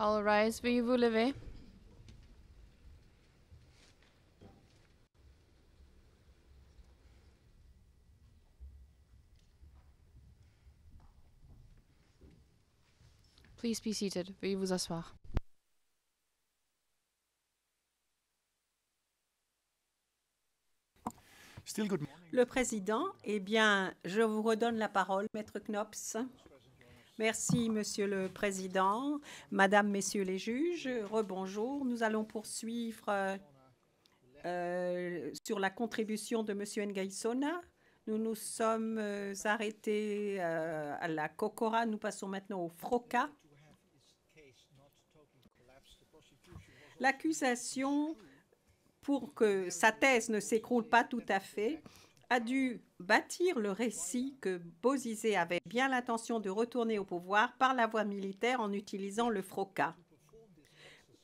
All rise, veuillez vous lever. Please be seated. Veuillez vous asseoir. Le président, eh bien, je vous redonne la parole, Maître Knops. Merci, Monsieur le Président, Madame, Messieurs les juges. Rebonjour. Nous allons poursuivre sur la contribution de Monsieur Ngaïsona. Nous nous sommes arrêtés à la COCORA. Nous passons maintenant au FROCA. L'accusation, pour que sa thèse ne s'écroule pas tout à fait, a dû bâtir le récit que Bozizé avait bien l'intention de retourner au pouvoir par la voie militaire en utilisant le FROCA.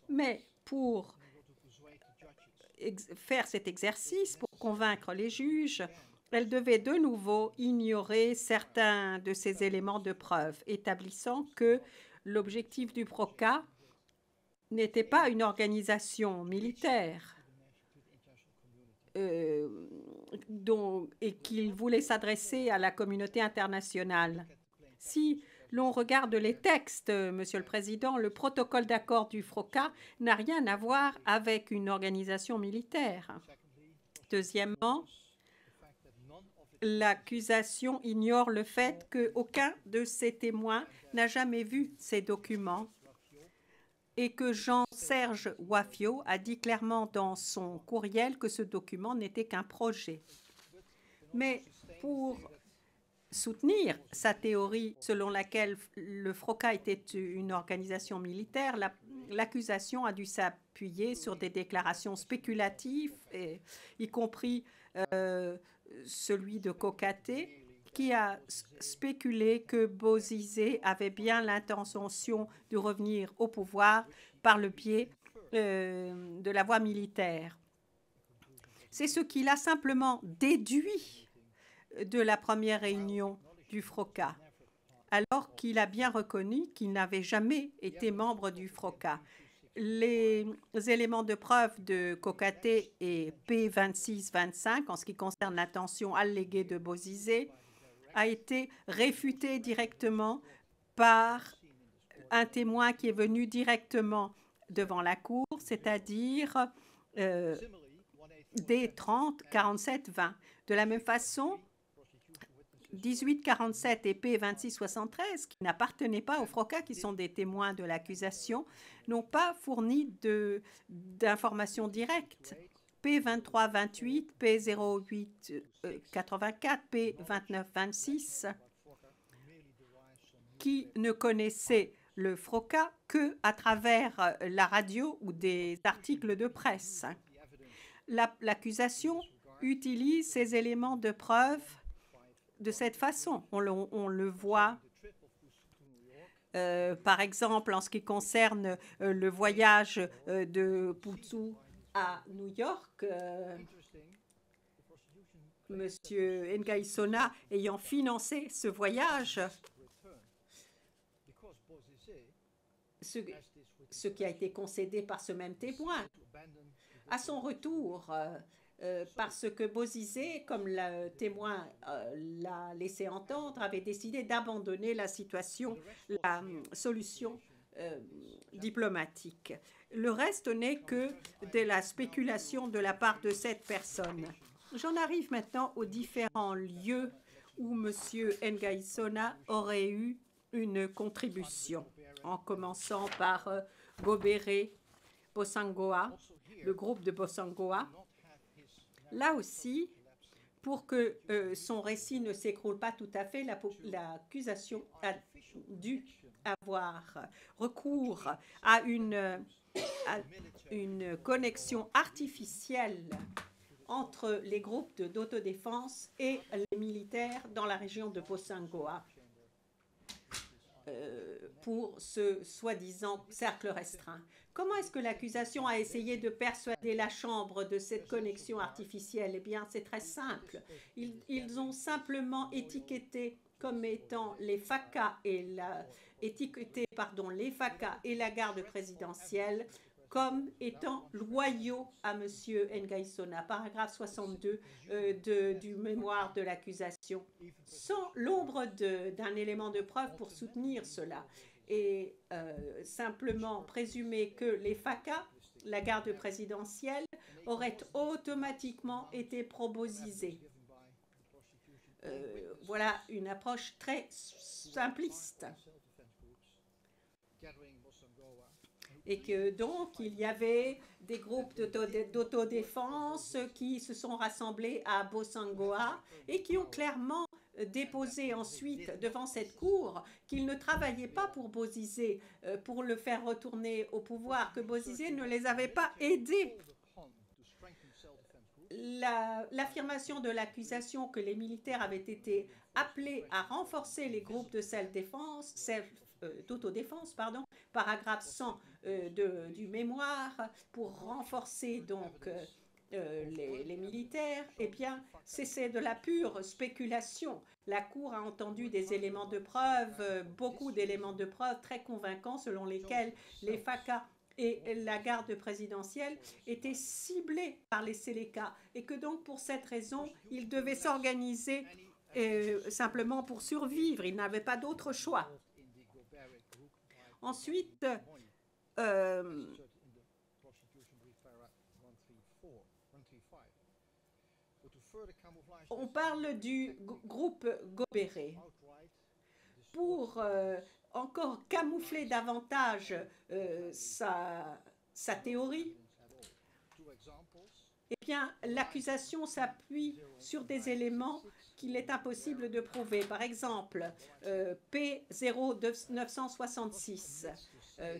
Mais pour faire cet exercice, pour convaincre les juges, elle devait de nouveau ignorer certains de ces éléments de preuve, établissant que l'objectif du FROCA n'était pas une organisation militaire, et qu'il voulait s'adresser à la communauté internationale. Si l'on regarde les textes, Monsieur le Président, le protocole d'accord du FROCA n'a rien à voir avec une organisation militaire. Deuxièmement, l'accusation ignore le fait qu'aucun de ces témoins n'a jamais vu ces documents et que Jean-Serge Wafio a dit clairement dans son courriel que ce document n'était qu'un projet. Mais pour soutenir sa théorie selon laquelle le FROCA était une organisation militaire, l'accusation a dû s'appuyer sur des déclarations spéculatives, y compris celui de Kokaté, qui a spéculé que Bozizé avait bien l'intention de revenir au pouvoir par le biais de la voie militaire. C'est ce qu'il a simplement déduit de la première réunion du FROCA, alors qu'il a bien reconnu qu'il n'avait jamais été membre du FROCA. Les éléments de preuve de Kokaté et P26-25, en ce qui concerne l'intention alléguée de Bozizé, a été réfuté directement par un témoin qui est venu directement devant la cour, c'est-à-dire D30 47 20. De la même façon, 1847 et P26-73, qui n'appartenaient pas au FROCA, qui sont des témoins de l'accusation, n'ont pas fourni d'informations directes. P23-28, P08-84, P29-26, qui ne connaissaient le FROCA qu'à travers la radio ou des articles de presse. L'accusation utilise ces éléments de preuve de cette façon. On le voit, par exemple, en ce qui concerne le voyage de Poutou à New York, Monsieur Ngaïsona ayant financé ce voyage, ce qui a été concédé par ce même témoin. À son retour, parce que Bozizé, comme le témoin l'a laissé entendre, avait décidé d'abandonner la solution diplomatique. Le reste n'est que de la spéculation de la part de cette personne. J'en arrive maintenant aux différents lieux où M. Ngaïsona aurait eu une contribution, en commençant par Gobéré, Bossangoa, le groupe de Bossangoa. Là aussi, pour que son récit ne s'écroule pas tout à fait, l'accusation a dû avoir recours à une connexion artificielle entre les groupes d'autodéfense et les militaires dans la région de Bossangoa. pour ce soi-disant cercle restreint. Comment est-ce que l'accusation a essayé de persuader la Chambre de cette connexion artificielle? Eh bien, c'est très simple. Ils ont simplement étiqueté comme étant les FACA et les FACA et la garde présidentielle comme étant loyaux à M. Ngaïsona, paragraphe 62 du mémoire de l'accusation, sans l'ombre d'un élément de preuve pour soutenir cela, et simplement présumer que les FACA, la garde présidentielle, auraient automatiquement été proboscisés. Voilà une approche très simpliste. Et que donc il y avait des groupes d'autodéfense qui se sont rassemblés à Bossangoa et qui ont clairement déposé ensuite devant cette cour qu'ils ne travaillaient pas pour Bozizé, pour le faire retourner au pouvoir, que Bozizé ne les avait pas aidés. L'affirmation de l'accusation que les militaires avaient été appelés à renforcer les groupes de d'autodéfense, paragraphe 100 du mémoire, pour renforcer donc les militaires, eh bien, c'est de la pure spéculation. La Cour a entendu des éléments de preuve, beaucoup d'éléments de preuve très convaincants selon lesquels les FACA et la garde présidentielle étaient ciblés par les Séléka et que donc pour cette raison, ils devaient s'organiser simplement pour survivre. Ils n'avaient pas d'autre choix. Ensuite, on parle du groupe Gobéré. Pour encore camoufler davantage sa théorie, eh bien, l'accusation s'appuie sur des éléments qu'il est impossible de prouver. Par exemple, P0966,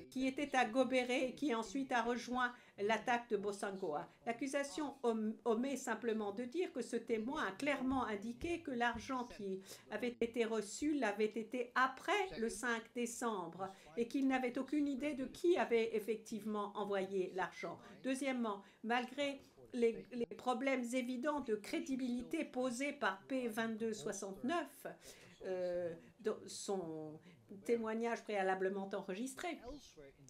qui était à Gobéré et qui ensuite a rejoint l'attaque de Bossangoa. L'accusation omet simplement de dire que ce témoin a clairement indiqué que l'argent qui avait été reçu l'avait été après le 5 décembre et qu'il n'avait aucune idée de qui avait effectivement envoyé l'argent. Deuxièmement, malgré les problèmes évidents de crédibilité posés par P2269, son témoignage préalablement enregistré,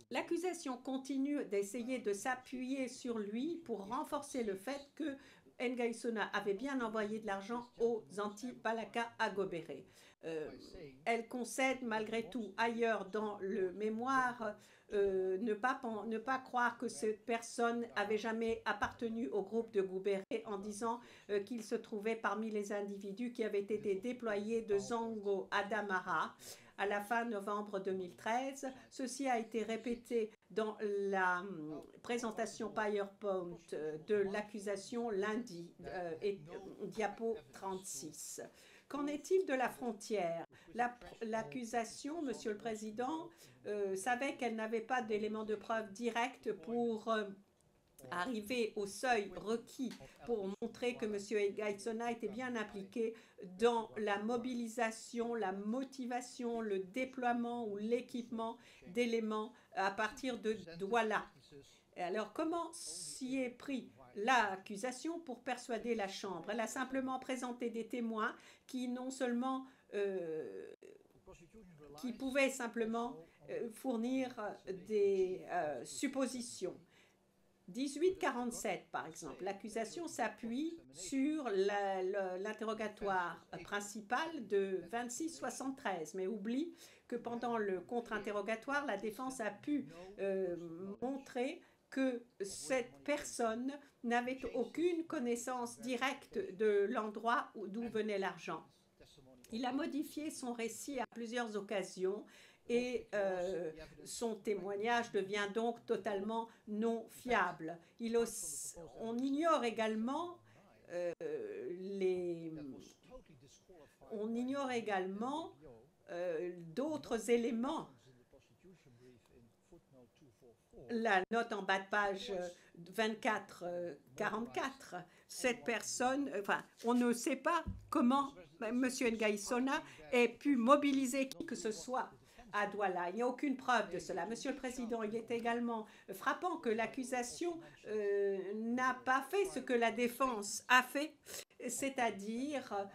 l'accusation continue d'essayer de s'appuyer sur lui pour renforcer le fait que Ngaïsona avait bien envoyé de l'argent aux anti-Balaka à Gobéré. Elle concède malgré tout ailleurs dans le mémoire ne pas croire que cette personne avait jamais appartenu au groupe de Gobéré en disant qu'il se trouvait parmi les individus qui avaient été déployés de Zongo à Damara à la fin novembre 2013. Ceci a été répété dans la présentation PowerPoint de l'accusation lundi, diapo 36. Qu'en est-il de la frontière? L'accusation, Monsieur le Président, savait qu'elle n'avait pas d'éléments de preuve directs pour arriver au seuil requis pour montrer que M. Ngaïsona était bien impliqué dans la mobilisation, la motivation, le déploiement ou l'équipement d'éléments à partir de Douala. Et alors, comment s'y est pris l'accusation pour persuader la Chambre? Elle a simplement présenté des témoins qui non seulement qui pouvaient simplement fournir des suppositions. 1847, par exemple, l'accusation s'appuie sur l'interrogatoire principal de 2673, mais oublie que pendant le contre-interrogatoire, la défense a pu montrer que cette personne n'avait aucune connaissance directe de l'endroit d'où venait l'argent. Il a modifié son récit à plusieurs occasions et son témoignage devient donc totalement non fiable. On ignore également d'autres éléments. La note en bas de page 2444, cette personne, on ne sait pas comment M. Ngaïsona ait pu mobiliser qui que ce soit à Douala. Il n'y a aucune preuve de cela. Monsieur le Président, il est également frappant que l'accusation n'a pas fait ce que la défense a fait, c'est-à-dire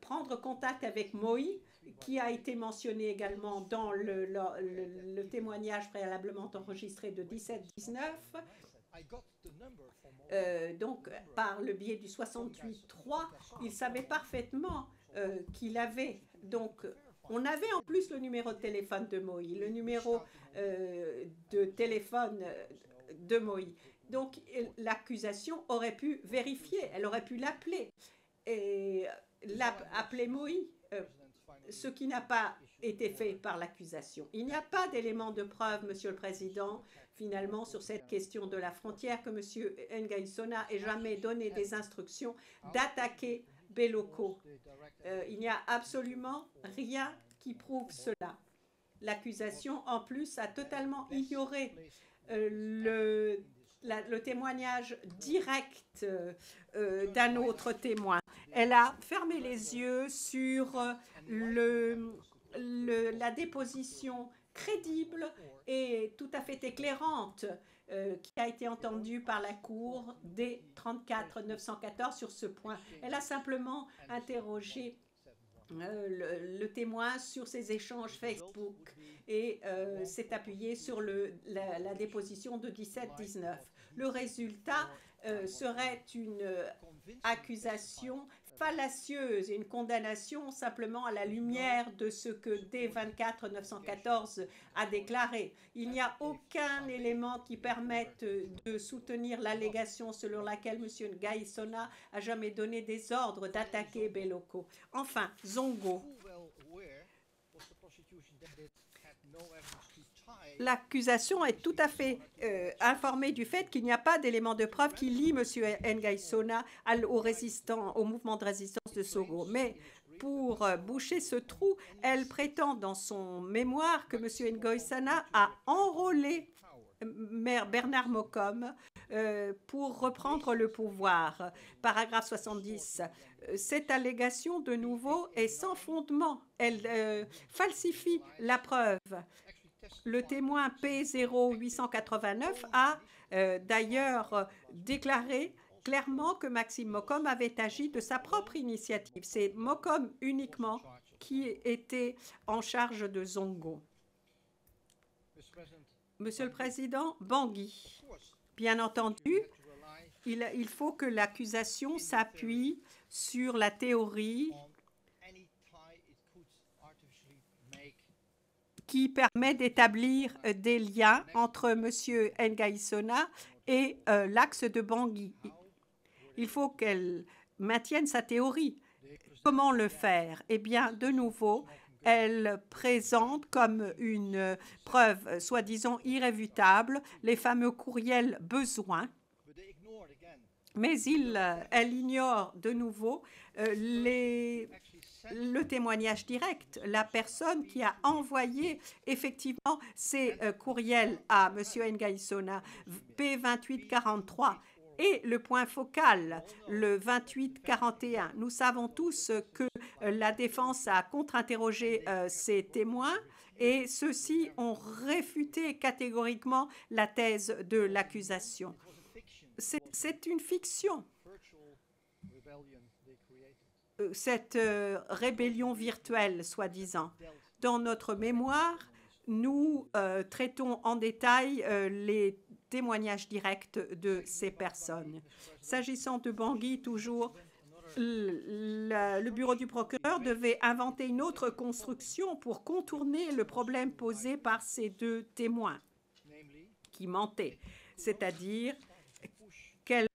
prendre contact avec Moi, qui a été mentionné également dans le témoignage préalablement enregistré de 17-19. Donc, par le biais du 68.3, il savait parfaitement qu'il avait. Donc, on avait en plus le numéro de téléphone de Moi, le numéro de téléphone de Moi. Donc, l'accusation aurait pu vérifier, elle aurait pu l'appeler et appeler Moi, ce qui n'a pas été fait par l'accusation. Il n'y a pas d'éléments de preuve, Monsieur le Président, finalement, sur cette question de la frontière, que M. Ngaïsona ait jamais donné des instructions d'attaquer Beloko. Il n'y a absolument rien qui prouve cela. L'accusation, en plus, a totalement ignoré le témoignage direct d'un autre témoin. Elle a fermé les yeux sur la déposition crédible et tout à fait éclairante qui a été entendue par la Cour des 34-914 sur ce point. Elle a simplement interrogé le témoin sur ses échanges Facebook et s'est appuyé sur la déposition de 17-19. Le résultat serait une accusation fallacieuse et une condamnation simplement à la lumière de ce que D24-914 a déclaré. Il n'y a aucun élément qui permette de soutenir l'allégation selon laquelle M. Ngaïsona a jamais donné des ordres d'attaquer Beloko. Enfin, Zongo. L'accusation est tout à fait informée du fait qu'il n'y a pas d'éléments de preuve qui lient M. Ngaïsona au mouvement de résistance de Sogo. Mais pour boucher ce trou, elle prétend dans son mémoire que M. Ngaïsona a enrôlé Bernard Mokom pour reprendre le pouvoir. Paragraphe 70. Cette allégation, de nouveau, est sans fondement. Elle falsifie la preuve. Le témoin P0889 a d'ailleurs déclaré clairement que Maxime Mokom avait agi de sa propre initiative. C'est Mokom uniquement qui était en charge de Zongo. Monsieur le Président, Bangui. Bien entendu, il faut que l'accusation s'appuie sur la théorie qui permet d'établir des liens entre M. Ngaïsona et l'axe de Bangui. Il faut qu'elle maintienne sa théorie. Comment le faire? Eh bien, de nouveau, elle présente comme une preuve soi-disant irréfutable les fameux courriels besoins, mais elle ignore de nouveau le témoignage direct, la personne qui a envoyé effectivement ces courriels à M. Ngaïsona, P2843. Et le point focal, le 2841. Nous savons tous que la défense a contre-interrogé ces témoins et ceux-ci ont réfuté catégoriquement la thèse de l'accusation. C'est une fiction. Cette rébellion virtuelle, soi-disant. Dans notre mémoire, nous traitons en détail les témoignages directs de ces personnes. S'agissant de Bangui, toujours, le bureau du procureur devait inventer une autre construction pour contourner le problème posé par ces deux témoins qui mentaient, c'est-à-dire qu'elle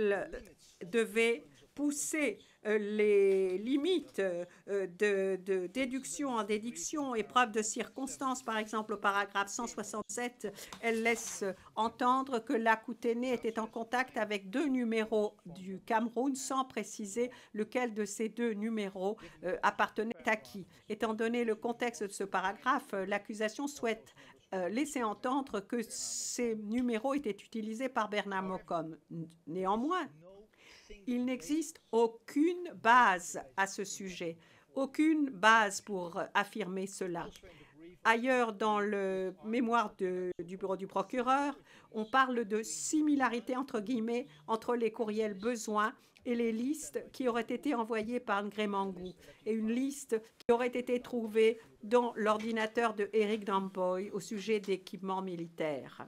devait pousser les limites de déduction en déduction et preuve de circonstance. Par exemple, au paragraphe 167, elle laisse entendre que Lakouténé était en contact avec deux numéros du Cameroun sans préciser lequel de ces deux numéros appartenait à qui. Étant donné le contexte de ce paragraphe, l'accusation souhaite laisser entendre que ces numéros étaient utilisés par Bernard Mokom. Néanmoins, il n'existe aucune base à ce sujet, aucune base pour affirmer cela. Ailleurs dans le mémoire du bureau du procureur, on parle de similarité entre guillemets entre les courriels besoins et les listes qui auraient été envoyées par Ngremangu et une liste qui aurait été trouvée dans l'ordinateur de Eric Damboy au sujet d'équipements militaires.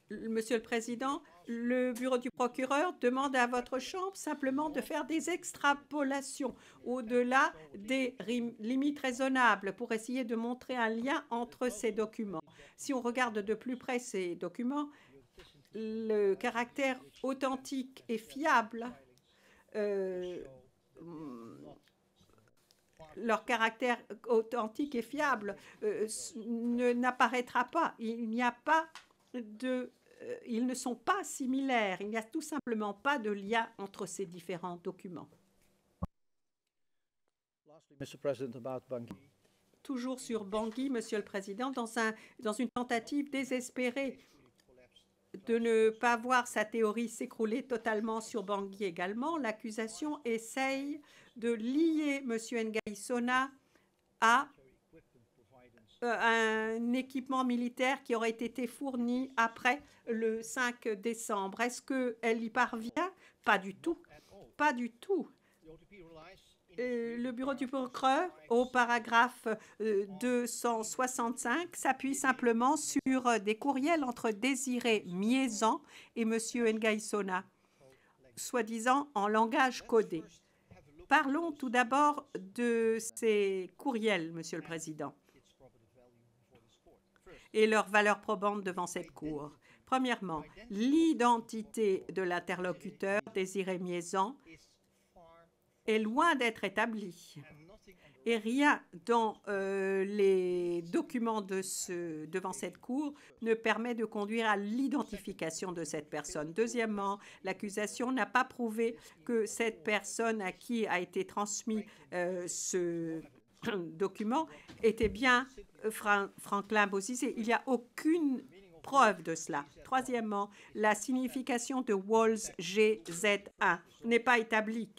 Monsieur le Président, le bureau du procureur demande à votre Chambre simplement de faire des extrapolations au-delà des limites raisonnables pour essayer de montrer un lien entre ces documents. Si on regarde de plus près ces documents, le caractère authentique et fiable, leur caractère authentique et fiable n'apparaîtra pas. Il n'y a pas de ils ne sont pas similaires. Il n'y a tout simplement pas de lien entre ces différents documents. Toujours sur Bangui, Monsieur le Président, dans une tentative désespérée de ne pas voir sa théorie s'écrouler totalement sur Bangui également, l'accusation essaye de lier Monsieur Ngaïsona à un équipement militaire qui aurait été fourni après le 5 décembre. Est-ce qu'elle y parvient? Pas du tout. Pas du tout. Le bureau du procureur, au paragraphe 265, s'appuie simplement sur des courriels entre Désiré Miezan et M. Ngaïsona, soi-disant en langage codé. Parlons tout d'abord de ces courriels, Monsieur le Président, et leur valeur probante devant cette Cour. Premièrement, l'identité de l'interlocuteur, Désiré Miezan, est loin d'être établie. Et rien dans les documents devant cette Cour ne permet de conduire à l'identification de cette personne. Deuxièmement, l'accusation n'a pas prouvé que cette personne à qui a été transmis ce document était bien Franklin Bozizé. Il n'y a aucune preuve de cela. Troisièmement, la signification de Walls GZ1 n'est pas établie.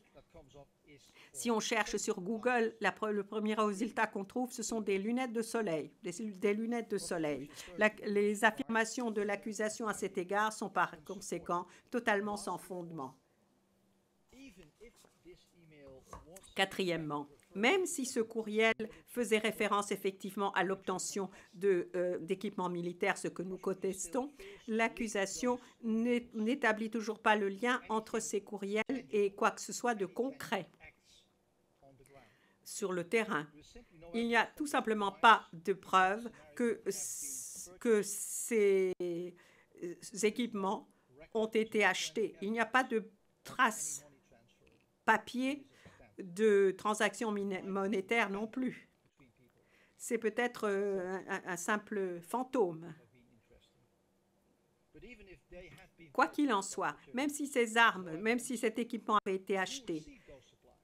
Si on cherche sur Google, le premier résultat qu'on trouve, ce sont des lunettes de soleil, des lunettes de soleil. Les affirmations de l'accusation à cet égard sont par conséquent totalement sans fondement. Quatrièmement, même si ce courriel faisait référence effectivement à l'obtention d'équipements militaires, ce que nous contestons, l'accusation n'établit toujours pas le lien entre ces courriels et quoi que ce soit de concret sur le terrain. Il n'y a tout simplement pas de preuve que ces équipements ont été achetés. Il n'y a pas de traces papier de transactions monétaires non plus. C'est peut-être un simple fantôme. Quoi qu'il en soit, même si ces armes, même si cet équipement avait été acheté,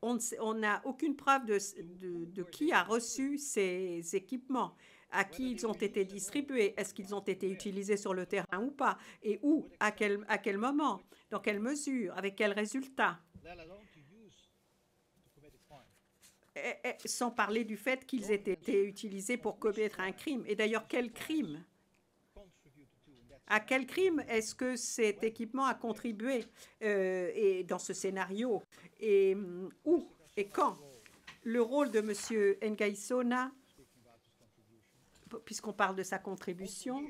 on n'a aucune preuve de qui a reçu ces équipements, à qui ils ont été distribués, est-ce qu'ils ont été utilisés sur le terrain ou pas, et où, à quel moment, dans quelle mesure, avec quels résultats. Sans parler du fait qu'ils aient été utilisés pour commettre un crime. Et d'ailleurs, quel crime? À quel crime est-ce que cet équipement a contribué et dans ce scénario? Et où et quand? Le rôle de M. Ngaïsona, puisqu'on parle de sa contribution,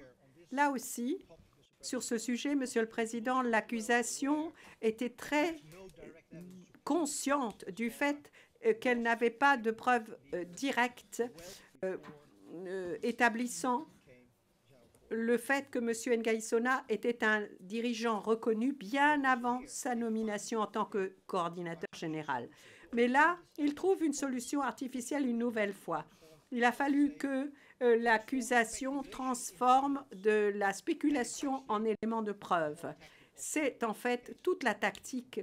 là aussi, sur ce sujet, Monsieur le Président, l'accusation était très consciente du fait qu'elle n'avait pas de preuves directes établissant le fait que M. Ngaïsona était un dirigeant reconnu bien avant sa nomination en tant que coordinateur général. Mais là, il trouve une solution artificielle une nouvelle fois. Il a fallu que l'accusation transforme de la spéculation en élément de preuve. C'est en fait toute la tactique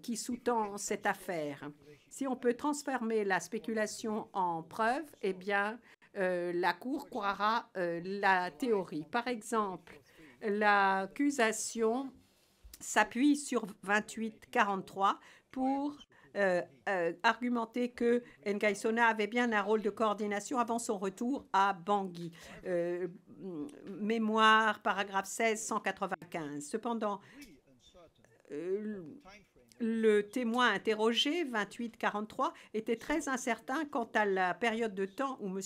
qui sous-tend cette affaire. Si on peut transformer la spéculation en preuve, eh bien, la Cour croira la théorie. Par exemple, l'accusation s'appuie sur 2843 pour argumenté que Nguyen Sona avait bien un rôle de coordination avant son retour à Bangui. Mémoire, paragraphe 16, 195. Cependant, le témoin interrogé, 2843, était très incertain quant à la période de temps où M.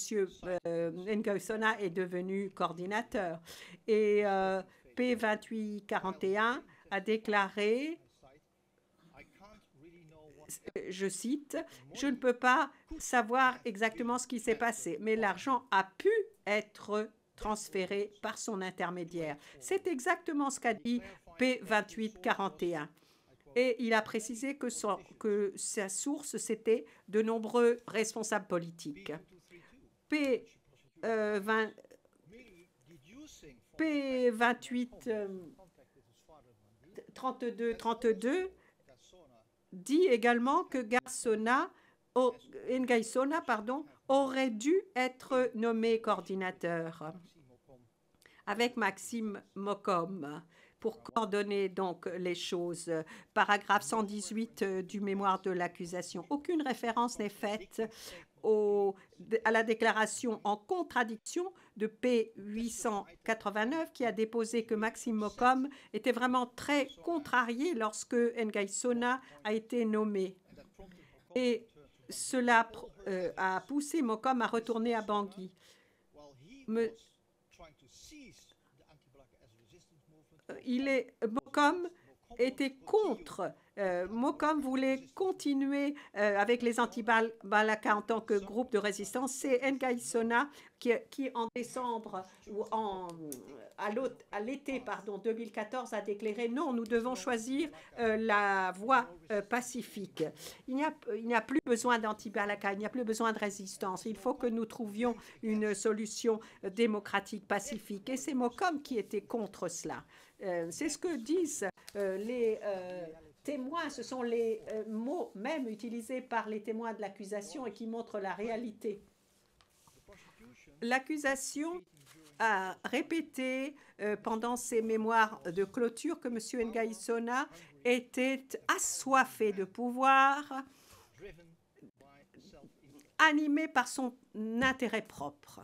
Nguyen Sona est devenu coordinateur. Et P2841 a déclaré, je cite, « Je ne peux pas savoir exactement ce qui s'est passé, mais l'argent a pu être transféré par son intermédiaire. » C'est exactement ce qu'a dit P2841. Et il a précisé que sa source, c'était de nombreux responsables politiques. P2832 dit également que Nguyen Sona aurait dû être nommé coordinateur avec Maxime Mokom pour coordonner donc les choses. Paragraphe 118 du mémoire de l'accusation. Aucune référence n'est faite à la déclaration en contradiction de P889 qui a déposé que Maxime Mokom était vraiment très contrarié lorsque Nguyen Sona a été nommé. Et cela a poussé Mokom à retourner à Bangui. Mokom était contre. Mokom voulait continuer avec les anti-Balaka en tant que groupe de résistance. C'est Nguyen Sona qui en décembre ou à l'été 2014 a déclaré non, nous devons choisir la voie pacifique. Il n'y a plus besoin d'anti-Balaka, il n'y a plus besoin de résistance. Il faut que nous trouvions une solution démocratique pacifique. Et c'est Mokom qui était contre cela. C'est ce que disent les témoins, ce sont les mots même utilisés par les témoins de l'accusation et qui montrent la réalité. L'accusation a répété pendant ses mémoires de clôture que M. Nguyen Sona était assoiffé de pouvoir, animé par son intérêt propre.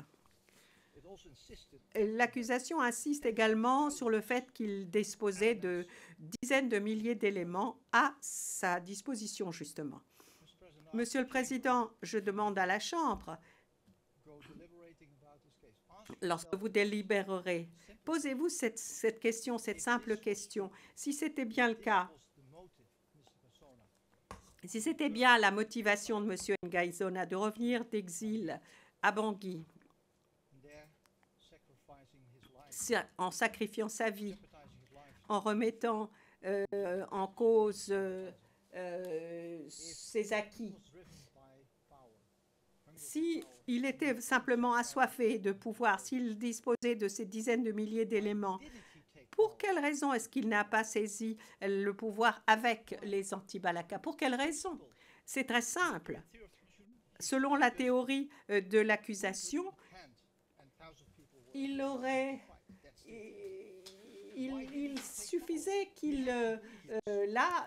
L'accusation insiste également sur le fait qu'il disposait de dizaines de milliers d'éléments à sa disposition, justement. Monsieur le Président, je demande à la Chambre, lorsque vous délibérerez, posez-vous cette question, cette simple question. Si c'était bien le cas, si c'était bien la motivation de M. Nguyen Sona de revenir d'exil à Bangui, en sacrifiant sa vie, en remettant en cause ses acquis. S'il était simplement assoiffé de pouvoir, s'il disposait de ces dizaines de milliers d'éléments, pour quelle raison est-ce qu'il n'a pas saisi le pouvoir avec les anti-Balaka? Pour quelle raison? C'est très simple. Selon la théorie de l'accusation, il suffisait qu'il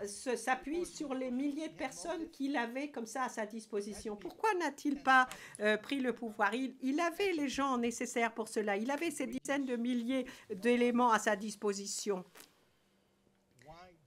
s'appuie sur les milliers de personnes qu'il avait comme ça à sa disposition. Pourquoi n'a-t-il pas pris le pouvoir? Il avait les gens nécessaires pour cela. Il avait ces dizaines de milliers d'éléments à sa disposition.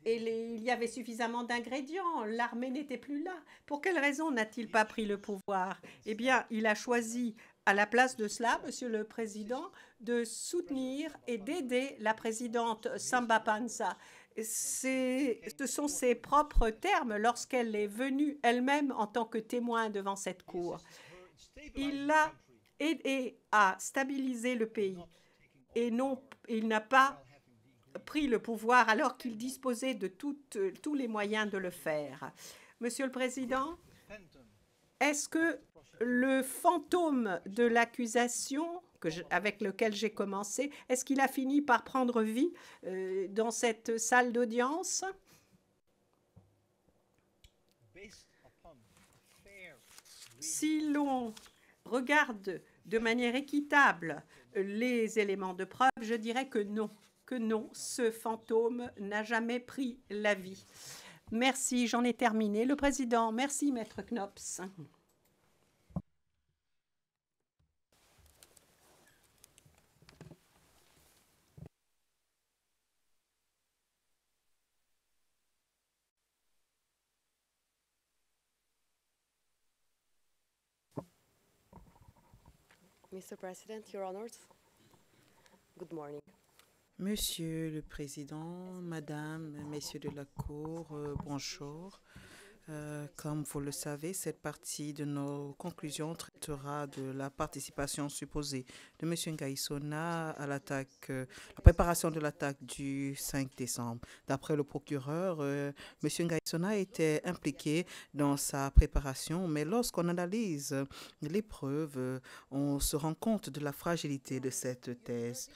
Et il y avait suffisamment d'ingrédients. L'armée n'était plus là. Pour quelle raison n'a-t-il pas pris le pouvoir? Eh bien, il a choisi à la place de cela, Monsieur le Président, de soutenir et d'aider la présidente Samba Panza. Ce sont ses propres termes lorsqu'elle est venue elle-même en tant que témoin devant cette cour. Il l'a aidé à stabiliser le pays et non, il n'a pas pris le pouvoir alors qu'il disposait de tous les moyens de le faire. Monsieur le Président, est-ce que le fantôme de l'accusation avec lequel j'ai commencé, est-ce qu'il a fini par prendre vie dans cette salle d'audience? Si l'on regarde de manière équitable les éléments de preuve, je dirais que non, ce fantôme n'a jamais pris la vie. Merci, j'en ai terminé. Le président, merci, Maître Knops. Mr. President, Your Honors, good morning. Monsieur le Président, Madame, Messieurs de la Cour, bonjour. Comme vous le savez, cette partie de nos conclusions traitera de la participation supposée de M. Ngaïsona à l'attaque, la préparation de l'attaque du 5 décembre. D'après le procureur, M. Ngaïsona était impliqué dans sa préparation, mais lorsqu'on analyse les preuves, on se rend compte de la fragilité de cette thèse.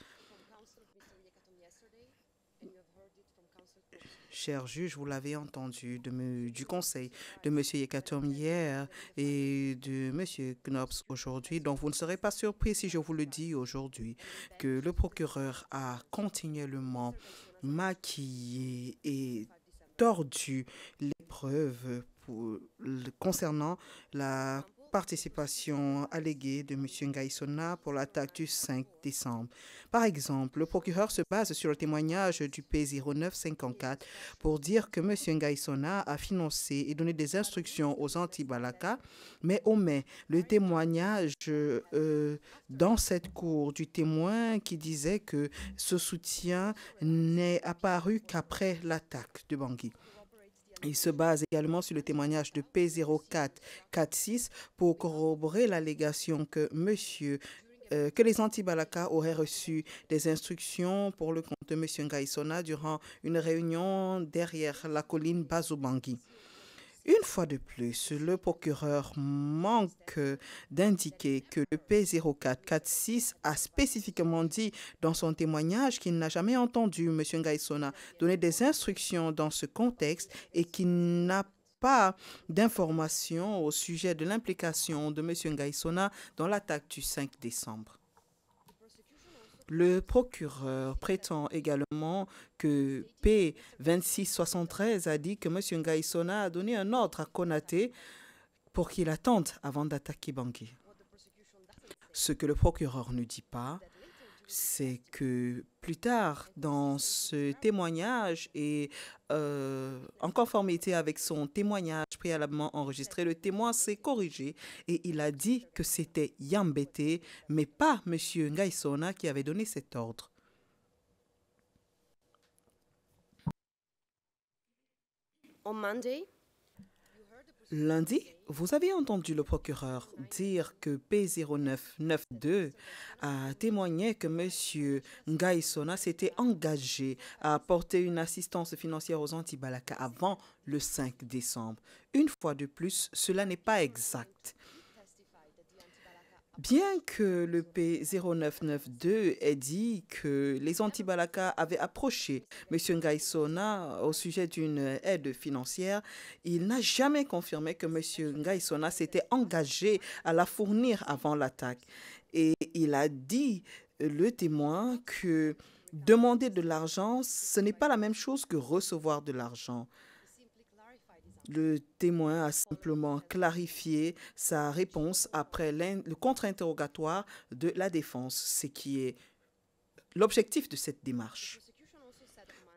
Cher juge, vous l'avez entendu du conseil de M. Yekatom hier et de M. Knops aujourd'hui. Donc, vous ne serez pas surpris si je vous le dis aujourd'hui que le procureur a continuellement maquillé et tordu les preuves concernant la participation alléguée de M. Ngaïsona pour l'attaque du 5 décembre. Par exemple, le procureur se base sur le témoignage du P0954 pour dire que M. Ngaïsona a financé et donné des instructions aux anti-Balaka, mais omet le témoignage dans cette cour du témoin qui disait que ce soutien n'est apparu qu'après l'attaque de Bangui. Il se base également sur le témoignage de P0446 pour corroborer l'allégation que que les anti-Balaka auraient reçu des instructions pour le compte de M. Ngaïsona durant une réunion derrière la colline Bazobangui. Une fois de plus, le procureur manque d'indiquer que le P0446 a spécifiquement dit dans son témoignage qu'il n'a jamais entendu M. Ngaïsona donner des instructions dans ce contexte et qu'il n'a pas d'informations au sujet de l'implication de M. Ngaïsona dans l'attaque du 5 décembre. Le procureur prétend également que P2673 a dit que M. Ngaïsona a donné un ordre à Konaté pour qu'il attende avant d'attaquer Bangui. Ce que le procureur ne dit pas, c'est que plus tard, dans ce témoignage et en conformité avec son témoignage préalablement enregistré, le témoin s'est corrigé et il a dit que c'était Yambete, mais pas M. Ngaïsona qui avait donné cet ordre. On Monday, lundi, vous avez entendu le procureur dire que P0992 a témoigné que M. Ngaïsona s'était engagé à apporter une assistance financière aux anti-Balaka avant le 5 décembre. Une fois de plus, cela n'est pas exact. Bien que le P0992 ait dit que les anti-Balaka avaient approché M. Ngaïsona au sujet d'une aide financière, il n'a jamais confirmé que M. Ngaïsona s'était engagé à la fournir avant l'attaque. Et il a dit, le témoin, que demander de l'argent, ce n'est pas la même chose que recevoir de l'argent. Le témoin a simplement clarifié sa réponse après le contre-interrogatoire de la défense, ce qui est l'objectif de cette démarche.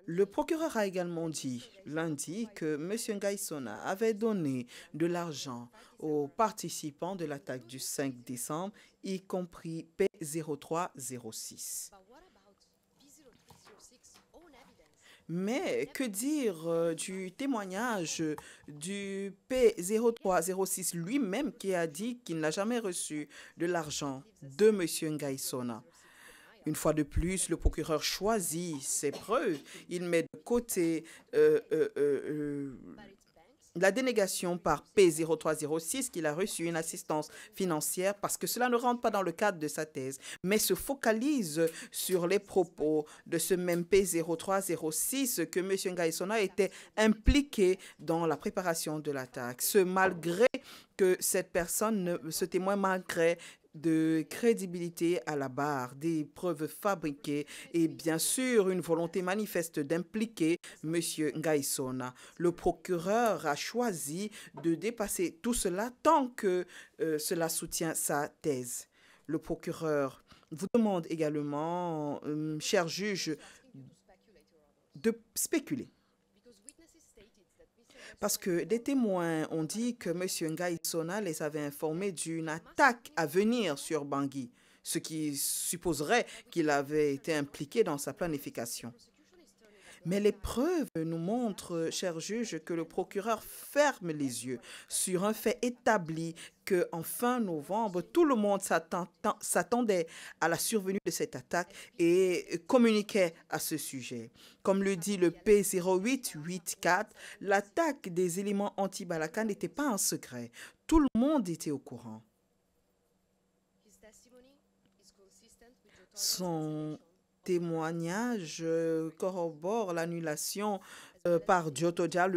Le procureur a également dit lundi que M. Ngaïsona avait donné de l'argent aux participants de l'attaque du 5 décembre, y compris P0306. Mais que dire du témoignage du P0306 lui-même qui a dit qu'il n'a jamais reçu de l'argent de M. Ngaïsona? Une fois de plus, le procureur choisit ses preuves. Il met de côté la dénégation par P0306 qu'il a reçu une assistance financière parce que cela ne rentre pas dans le cadre de sa thèse, mais se focalise sur les propos de ce même P0306 que M. Ngaïsona était impliqué dans la préparation de l'attaque. Ce malgré que cette personne, ce témoin manquerait de crédibilité à la barre, des preuves fabriquées et bien sûr une volonté manifeste d'impliquer M. Ngaïsona. Le procureur a choisi de dépasser tout cela tant que cela soutient sa thèse. Le procureur vous demande également, cher juge, de spéculer. Parce que des témoins ont dit que M. Ngaïsona les avait informés d'une attaque à venir sur Bangui, ce qui supposerait qu'il avait été impliqué dans sa planification. Mais les preuves nous montrent, cher juge, que le procureur ferme les yeux sur un fait établi qu'en fin novembre, tout le monde s'attendait à la survenue de cette attaque et communiquait à ce sujet. Comme le dit le P0884, l'attaque des éléments anti-Balaka n'était pas un secret. Tout le monde était au courant. Son témoignage corrobore l'annulation par Djotodia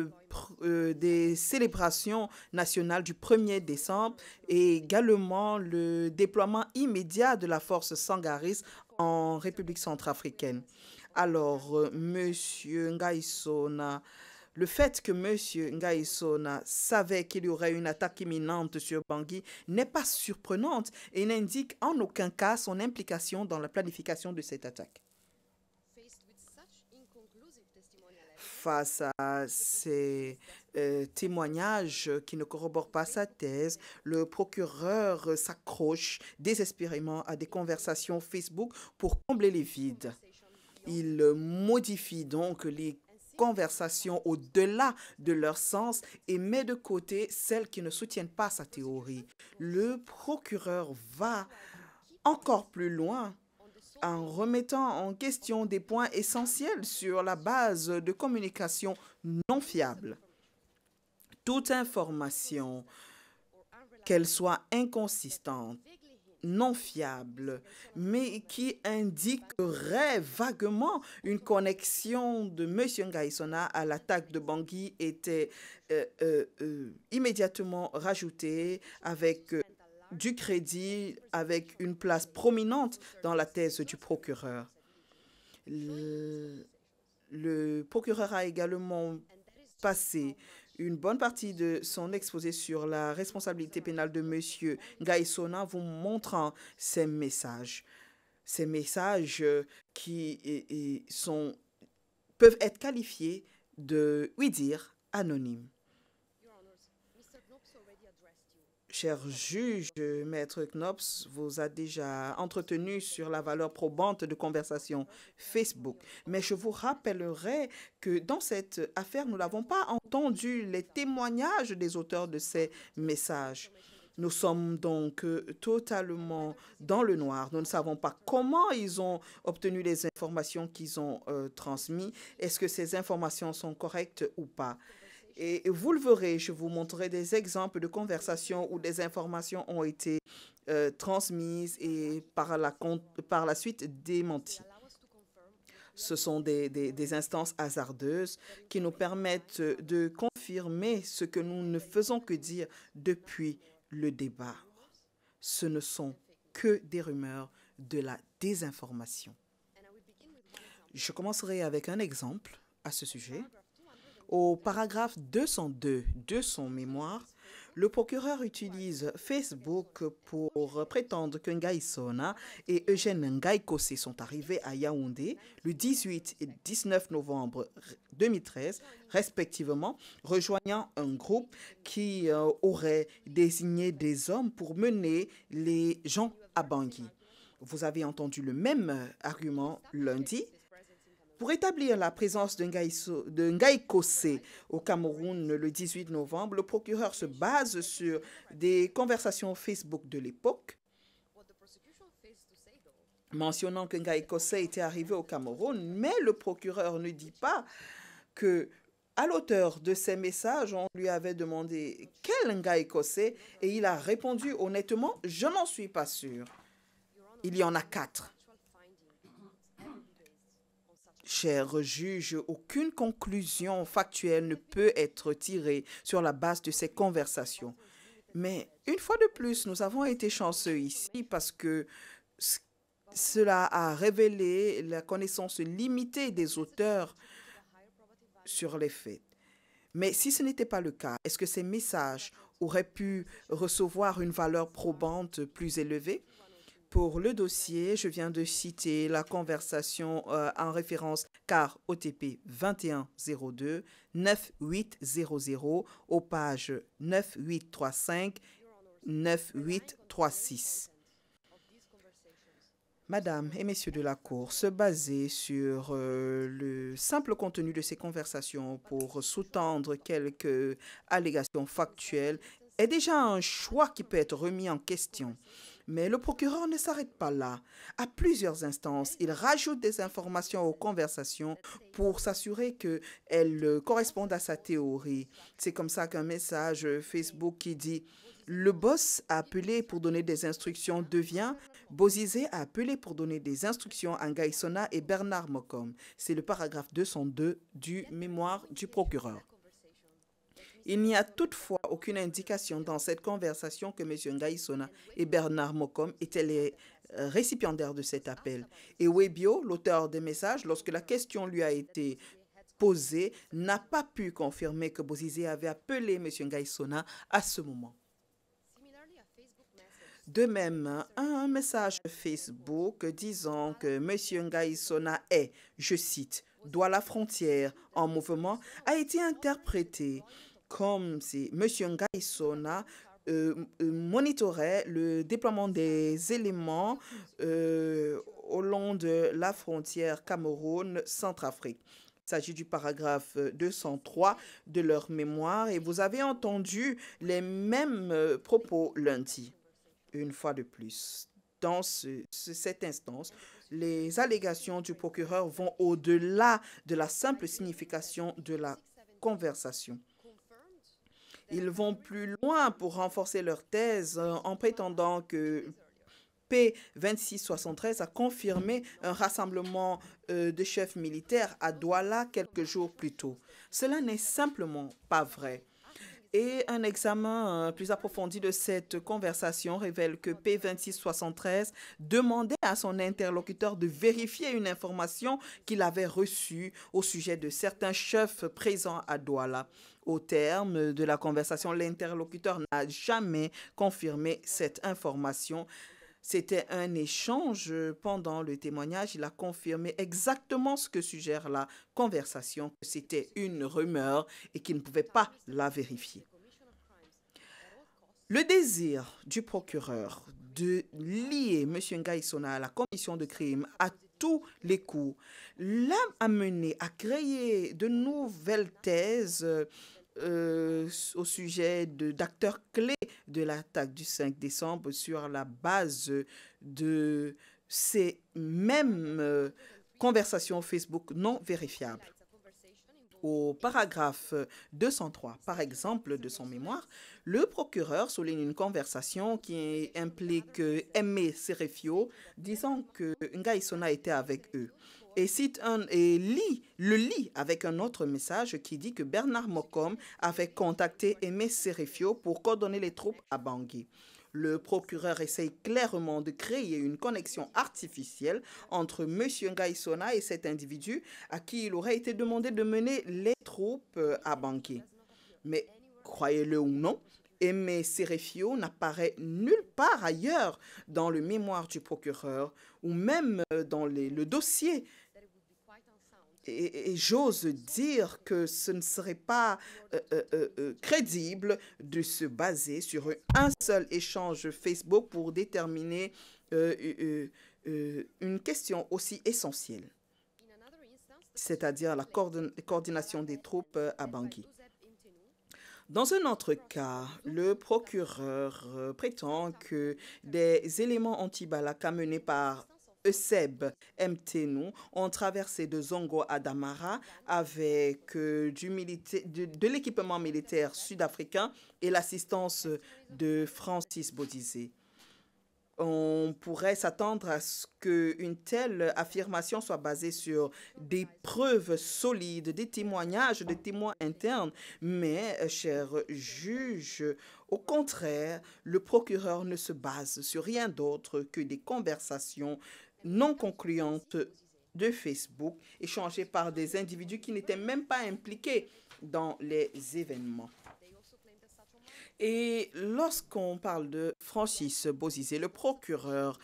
des célébrations nationales du 1er décembre et également le déploiement immédiat de la force sangariste en République centrafricaine. Alors, M. Ngaïsona, le fait que M. Ngaïsona savait qu'il y aurait une attaque imminente sur Bangui n'est pas surprenante et n'indique en aucun cas son implication dans la planification de cette attaque. Face à ces témoignages qui ne corroborent pas sa thèse, le procureur s'accroche désespérément à des conversations Facebook pour combler les vides. Il modifie donc les conversations au-delà de leur sens et met de côté celles qui ne soutiennent pas sa théorie. Le procureur va encore plus loin en remettant en question des points essentiels sur la base de communication non fiable. Toute information, qu'elle soit inconsistante, non fiable, mais qui indiquerait vaguement une connexion de M. Ngaïsona à l'attaque de Bangui était immédiatement rajoutée avec du crédit, avec une place prominente dans la thèse du procureur. Le procureur a également passé une bonne partie de son exposé sur la responsabilité pénale de M. Ngaïsona, vous montrant ces messages. Ces messages qui peuvent être qualifiés de, oui dire, anonymes. Cher juge, Maître Knops vous a déjà entretenu sur la valeur probante de conversations Facebook. Mais je vous rappellerai que dans cette affaire, nous n'avons pas entendu les témoignages des auteurs de ces messages. Nous sommes donc totalement dans le noir. Nous ne savons pas comment ils ont obtenu les informations qu'ils ont transmises. Est-ce que ces informations sont correctes ou pas? Et vous le verrez, je vous montrerai des exemples de conversations où des informations ont été transmises et par la suite démenties. Ce sont des instances hasardeuses qui nous permettent de confirmer ce que nous ne faisons que dire depuis le débat. Ce ne sont que des rumeurs, de la désinformation. Je commencerai avec un exemple à ce sujet. Au paragraphe 202 de son mémoire, le procureur utilise Facebook pour prétendre que Ngaïsona et Eugène Ngaïkosé sont arrivés à Yaoundé le 18 et 19 novembre 2013, respectivement, rejoignant un groupe qui aurait désigné des hommes pour mener les gens à Bangui. Vous avez entendu le même argument lundi. Pour établir la présence de Ngaïkosé au Cameroun le 18 novembre, le procureur se base sur des conversations Facebook de l'époque, mentionnant que Ngaïkosé était arrivé au Cameroun, mais le procureur ne dit pas que, à l'auteur de ces messages, on lui avait demandé quel Ngaïkosé et il a répondu honnêtement, je n'en suis pas sûr. Il y en a 4. Cher juge, aucune conclusion factuelle ne peut être tirée sur la base de ces conversations. Mais une fois de plus, nous avons été chanceux ici parce que c- cela a révélé la connaissance limitée des auteurs sur les faits. Mais si ce n'était pas le cas, est-ce que ces messages auraient pu recevoir une valeur probante plus élevée? Pour le dossier, je viens de citer la conversation en référence car OTP 2102 9800 aux pages 9835 9836. Madame et messieurs de la Cour, se baser sur le simple contenu de ces conversations pour sous-tendre quelques allégations factuelles est déjà un choix qui peut être remis en question. Mais le procureur ne s'arrête pas là. À plusieurs instances, il rajoute des informations aux conversations pour s'assurer qu'elles correspondent à sa théorie. C'est comme ça qu'un message Facebook qui dit le boss a appelé pour donner des instructions devient Bozizé a appelé pour donner des instructions à Ngaï Sona et Bernard Mocom. C'est le paragraphe 202 du mémoire du procureur. Il n'y a toutefois aucune indication dans cette conversation que M. Ngaï Sona et Bernard Mocom étaient les récipiendaires de cet appel. Et Webio, l'auteur des messages, lorsque la question lui a été posée, n'a pas pu confirmer que Bozizé avait appelé M. Ngaï Sona à ce moment. De même, un message Facebook disant que M. Ngaï Sona est, je cite, « doit la frontière en mouvement » a été interprété comme si M. Ngaï Sona monitorait le déploiement des éléments au long de la frontière Cameroun-Centrafrique. Il s'agit du paragraphe 203 de leur mémoire et vous avez entendu les mêmes propos lundi. Une fois de plus, dans cette instance, les allégations du procureur vont au-delà de la simple signification de la conversation. Ils vont plus loin pour renforcer leur thèse en prétendant que P2673 a confirmé un rassemblement de chefs militaires à Douala quelques jours plus tôt. Cela n'est simplement pas vrai. Et un examen plus approfondi de cette conversation révèle que P2673 demandait à son interlocuteur de vérifier une information qu'il avait reçue au sujet de certains chefs présents à Douala. Au terme de la conversation, l'interlocuteur n'a jamais confirmé cette information. C'était un échange pendant le témoignage. Il a confirmé exactement ce que suggère la conversation, que c'était une rumeur et qu'il ne pouvait pas la vérifier. Le désir du procureur de lier M. Ngaï Sona à la commission de crime à tous les coups l'a amené à créer de nouvelles thèses au sujet d'acteurs clés de l'attaque du 5 décembre sur la base de ces mêmes conversations Facebook non vérifiables. Au paragraphe 203, par exemple, de son mémoire, le procureur souligne une conversation qui implique Aimé Serefio disant que Ngaï Sona était avec eux. Et le lit avec un autre message qui dit que Bernard Mocom avait contacté Aimé Serefio pour coordonner les troupes à Bangui. Le procureur essaye clairement de créer une connexion artificielle entre M. Ngaï Sona et cet individu à qui il aurait été demandé de mener les troupes à Bangui. Mais croyez-le ou non, Aimé Serefio n'apparaît nulle part ailleurs dans le mémoire du procureur ou même dans le dossier. Et j'ose dire que ce ne serait pas crédible de se baser sur un seul échange Facebook pour déterminer une question aussi essentielle, c'est-à-dire la coordination des troupes à Bangui. Dans un autre cas, le procureur prétend que des éléments anti-Balaka menés par Euseb Mtenou ont traversé de Zongo à Damara avec de l'équipement militaire sud-africain et l'assistance de Francis Bozizé. on pourrait s'attendre à ce qu'une telle affirmation soit basée sur des preuves solides, des témoignages de témoins internes. Mais, cher juge, au contraire, le procureur ne se base sur rien d'autre que des conversations non concluantes de Facebook échangées par des individus qui n'étaient même pas impliqués dans les événements. Et lorsqu'on parle de Francis Bozizé, le procureur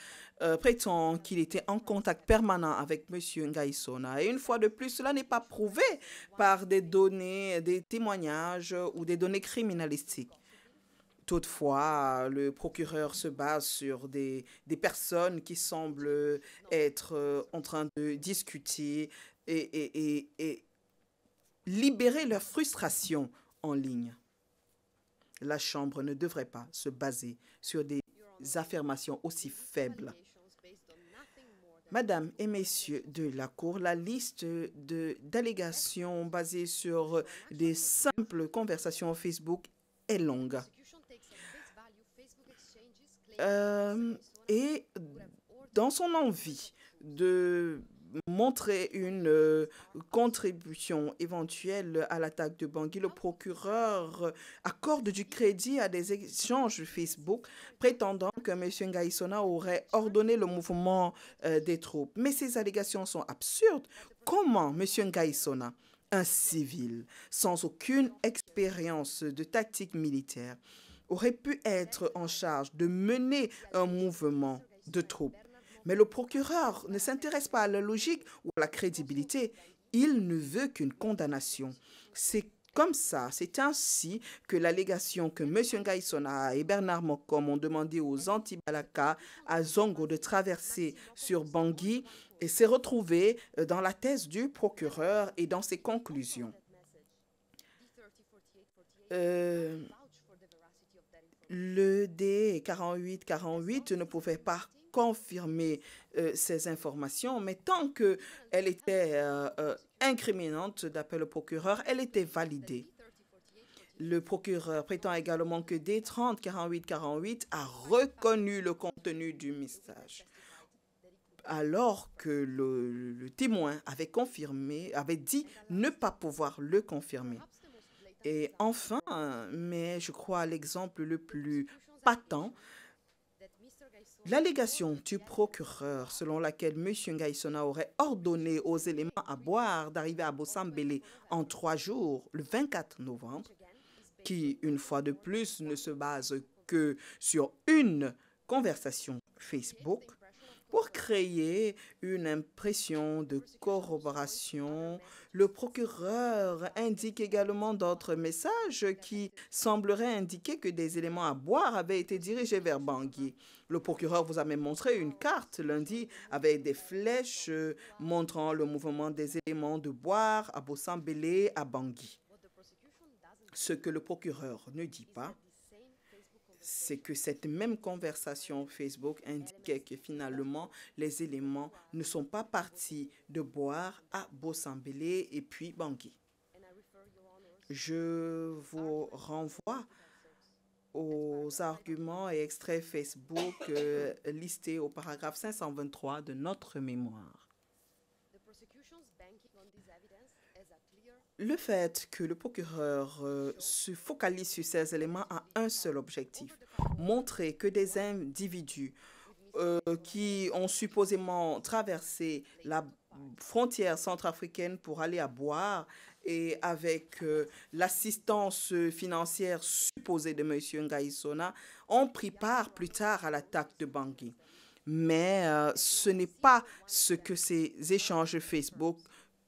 prétend qu'il était en contact permanent avec M. Ngaïsona. Et une fois de plus, cela n'est pas prouvé par des données, des témoignages ou des données criminalistiques. Toutefois, le procureur se base sur des personnes qui semblent être en train de discuter et libérer leur frustration en ligne. La Chambre ne devrait pas se baser sur des affirmations aussi faibles. Madame et messieurs de la Cour, la liste d'allégations basées sur des simples conversations Facebook est longue. Et dans son envie de montrer une contribution éventuelle à l'attaque de Bangui, le procureur accorde du crédit à des échanges Facebook prétendant que M. Ngaïsona aurait ordonné le mouvement des troupes. Mais ces allégations sont absurdes. Comment M. Ngaïsona, un civil sans aucune expérience de tactique militaire, aurait pu être en charge de mener un mouvement de troupes? Mais le procureur ne s'intéresse pas à la logique ou à la crédibilité. Il ne veut qu'une condamnation. C'est comme ça, c'est ainsi que l'allégation que M. Ngaïsona et Bernard Mokom ont demandé aux anti-Balaka à Zongo de traverser sur Bangui et s'est retrouvée dans la thèse du procureur et dans ses conclusions. Le D4848 ne pouvait pas confirmer ces informations, mais tant qu'elle était incriminante d'après le procureur, elle était validée. Le procureur prétend également que D304848 a reconnu le contenu du message, alors que le témoin avait dit ne pas pouvoir le confirmer. Et enfin, mais je crois l'exemple le plus patent, l'allégation du procureur selon laquelle M. Ngaïsona aurait ordonné aux éléments à boire d'arriver à Bossambélé en 3 jours, le 24 novembre, qui, une fois de plus, ne se base que sur une conversation Facebook, pour créer une impression de corroboration. Le procureur indique également d'autres messages qui sembleraient indiquer que des éléments à boire avaient été dirigés vers Bangui. Le procureur vous a même montré une carte lundi avec des flèches montrant le mouvement des éléments de boire à Bossambélé, à Bangui. Ce que le procureur ne dit pas, c'est que cette même conversation Facebook indiquait que finalement, les éléments ne sont pas partis de boire à Bossambélé et puis Bangui. Je vous renvoie aux arguments et extraits Facebook listés au paragraphe 523 de notre mémoire. Le fait que le procureur se focalise sur ces éléments a un seul objectif, montrer que des individus qui ont supposément traversé la frontière centrafricaine pour aller à boire et avec l'assistance financière supposée de M. Ngaïsona ont pris part plus tard à l'attaque de Bangui. Mais ce n'est pas ce que ces échanges Facebook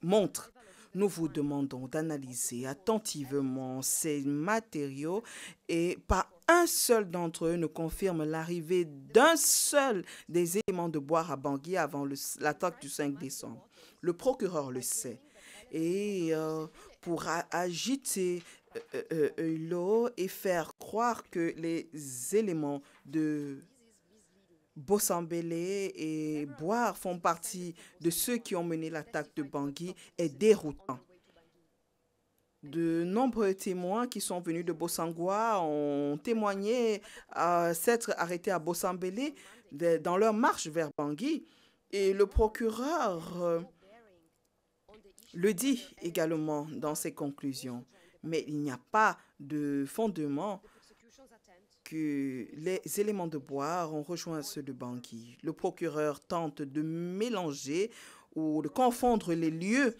montrent. Nous vous demandons d'analyser attentivement ces matériaux et pas un seul d'entre eux ne confirme l'arrivée d'un seul des éléments de boire à Bangui avant l'attaque du 5 décembre. Le procureur le sait. Et pour agiter l'eau et faire croire que les éléments de Bossambélé et boire font partie de ceux qui ont mené l'attaque de Bangui est déroutant. De nombreux témoins qui sont venus de Bossangwa ont témoigné s'être arrêtés à Bossambélé, dans leur marche vers Bangui. Et le procureur le dit également dans ses conclusions. Mais il n'y a pas de fondement que les éléments de bois ont rejoint ceux de Bangui. Le procureur tente de mélanger ou de confondre les lieux,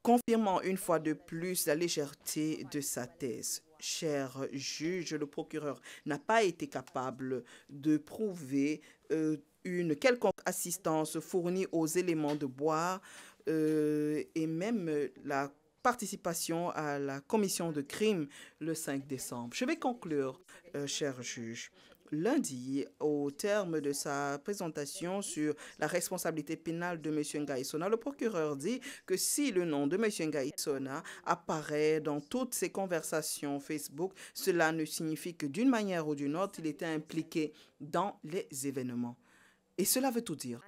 confirmant une fois de plus la légèreté de sa thèse. Cher juge, le procureur n'a pas été capable de prouver une quelconque assistance fournie aux éléments de bois et même la participation à la commission de crime le 5 décembre. Je vais conclure, cher juge. Lundi, au terme de sa présentation sur la responsabilité pénale de M. Ngaïsona, le procureur dit que si le nom de M. Ngaïsona apparaît dans toutes ses conversations Facebook, cela ne signifie que d'une manière ou d'une autre, il était impliqué dans les événements. Et cela veut tout dire.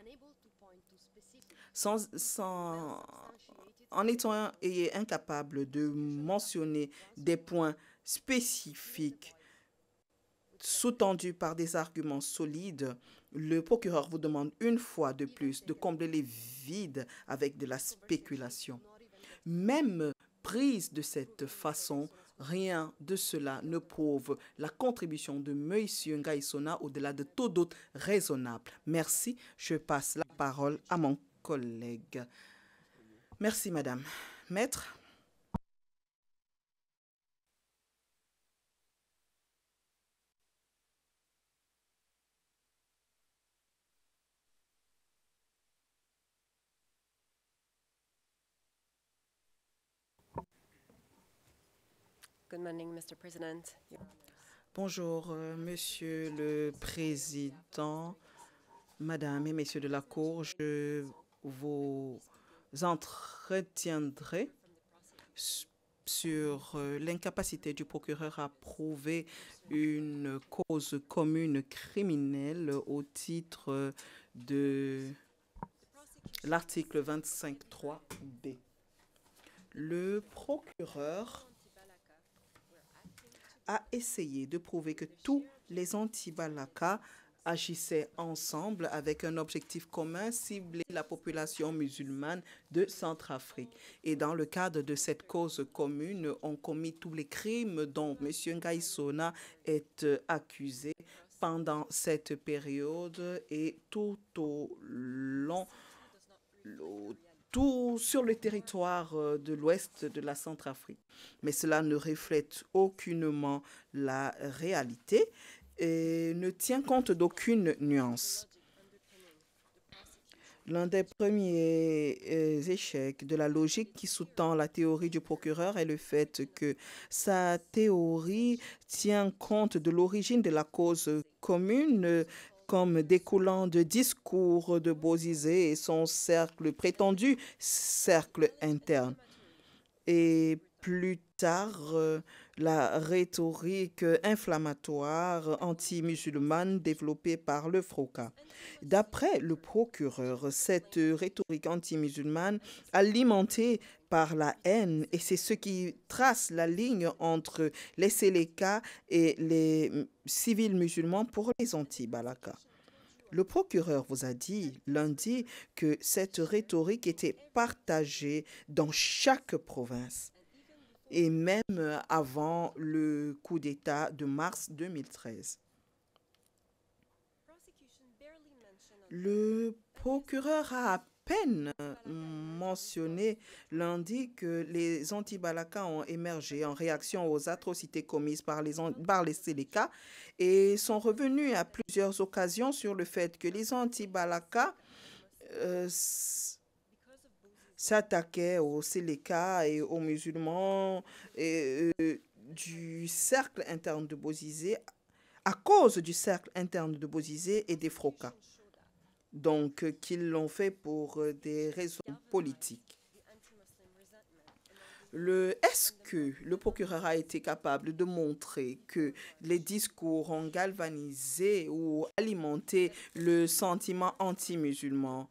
En étant incapable de mentionner des points spécifiques sous-tendus par des arguments solides, le procureur vous demande une fois de plus de combler les vides avec de la spéculation. Même prise de cette façon, rien de cela ne prouve la contribution de M. Ngaïsona au-delà de tout doute raisonnable. Merci. Je passe la parole à mon collègue. Merci, madame. Maître. Good morning, Mr. President. Bonjour, Monsieur le Président, Madame et Messieurs de la Cour. Je vous entretiendrai sur l'incapacité du procureur à prouver une cause commune criminelle au titre de l'article 25.3b. Le procureur a essayé de prouver que tous les anti-Balaka agissaient ensemble avec un objectif commun, cibler la population musulmane de Centrafrique. Et dans le cadre de cette cause commune, on commis tous les crimes dont M. Ngaïsona est accusé pendant cette période et tout au long tout sur le territoire de l'ouest de la Centrafrique. Mais cela ne reflète aucunement la réalité et ne tient compte d'aucune nuance. L'un des premiers échecs de la logique qui sous-tend la théorie du procureur est le fait que sa théorie tient compte de l'origine de la cause commune comme découlant de discours de Bozizé et son prétendu cercle interne. Et plus tard, la rhétorique inflammatoire anti-musulmane développée par le Froca. D'après le procureur, cette rhétorique anti-musulmane alimentée par la haine, et c'est ce qui trace la ligne entre les Séléka et les civils musulmans pour les anti-Balaka. Le procureur vous a dit lundi que cette rhétorique était partagée dans chaque province et même avant le coup d'État de mars 2013. Le procureur a à peine mentionné lundi que les anti-Balaka ont émergé en réaction aux atrocités commises par les Séléka et sont revenus à plusieurs occasions sur le fait que les anti-Balaka s'attaquaient aux Séléka et aux musulmans du cercle interne de Bozizé à cause du cercle interne de Bozizé et des Froca. Donc, qu'ils l'ont fait pour des raisons politiques. Est-ce que le procureur a été capable de montrer que les discours ont galvanisé ou alimenté le sentiment anti-musulman,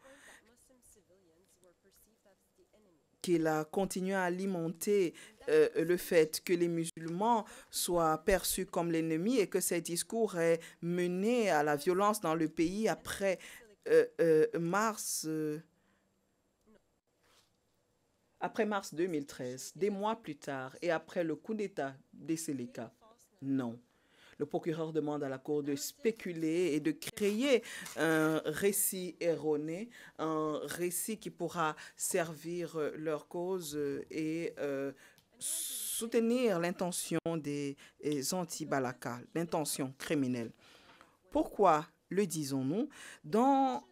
qu'il a continué à alimenter le fait que les musulmans soient perçus comme l'ennemi et que ces discours aient mené à la violence dans le pays après mars. Après mars 2013, des mois plus tard et après le coup d'État des Séléka, non. Le procureur demande à la Cour de spéculer et de créer un récit erroné, un récit qui pourra servir leur cause et soutenir l'intention des anti-Balaka, l'intention criminelle. Pourquoi le disons-nous? Dans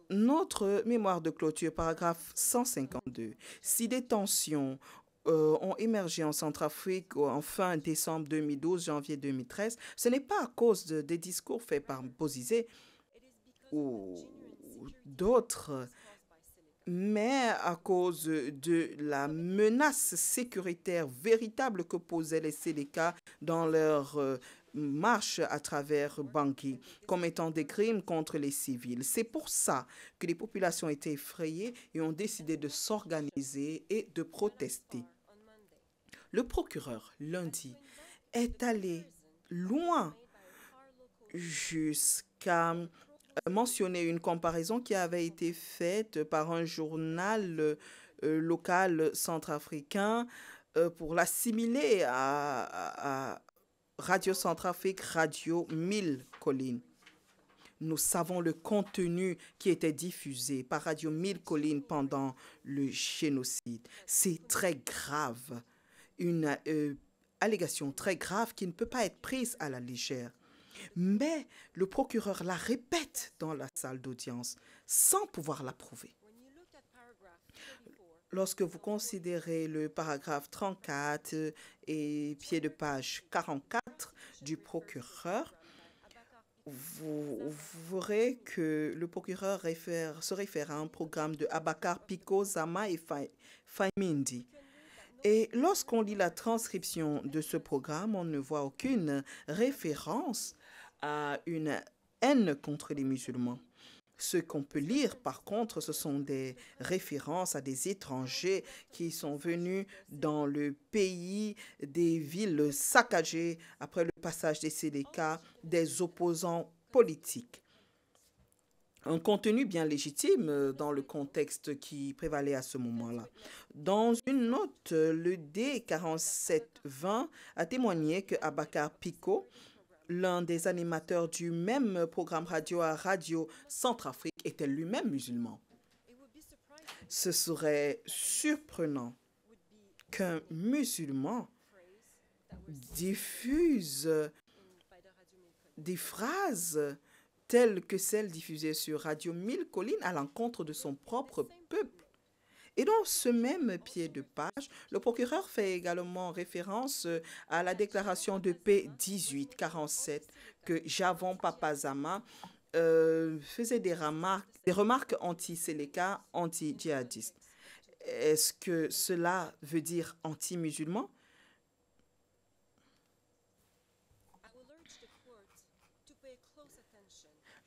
notre mémoire de clôture, paragraphe 152, si des tensions ont émergé en Centrafrique en fin décembre 2012, janvier 2013, ce n'est pas à cause des discours faits par Bozizé ou d'autres, mais à cause de la menace sécuritaire véritable que posaient les Séléka dans leur marche à travers Bangui comme étant des crimes contre les civils. C'est pour ça que les populations étaient effrayées et ont décidé de s'organiser et de protester. Le procureur, lundi, est allé loin jusqu'à mentionner une comparaison qui avait été faite par un journal local centrafricain pour l'assimiler à Radio Centrafrique, Radio 1000 Collines. Nous savons le contenu qui était diffusé par Radio 1000 Collines pendant le génocide. C'est très grave, une allégation très grave qui ne peut pas être prise à la légère. Mais le procureur la répète dans la salle d'audience sans pouvoir la prouver. Lorsque vous considérez le paragraphe 34 et pied de page 44 du procureur, vous verrez que le procureur se réfère à un programme de Abakar Pico, Zama et Faimindi. Et lorsqu'on lit la transcription de ce programme, on ne voit aucune référence à une haine contre les musulmans. Ce qu'on peut lire, par contre, ce sont des références à des étrangers qui sont venus dans le pays, des villes saccagées après le passage des Séléka, des opposants politiques. Un contenu bien légitime dans le contexte qui prévalait à ce moment-là. Dans une note, le D4720 a témoigné que Abakar Pico, l'un des animateurs du même programme radio à Radio Centrafrique, était lui-même musulman. Ce serait surprenant qu'un musulman diffuse des phrases telles que celles diffusées sur Radio 1000 Collines à l'encontre de son propre peuple. Et dans ce même pied de page, le procureur fait également référence à la déclaration de paix 1847 que Javon Papazama faisait des remarques anti-Séléka, anti-djihadistes. Est-ce que cela veut dire anti-musulman?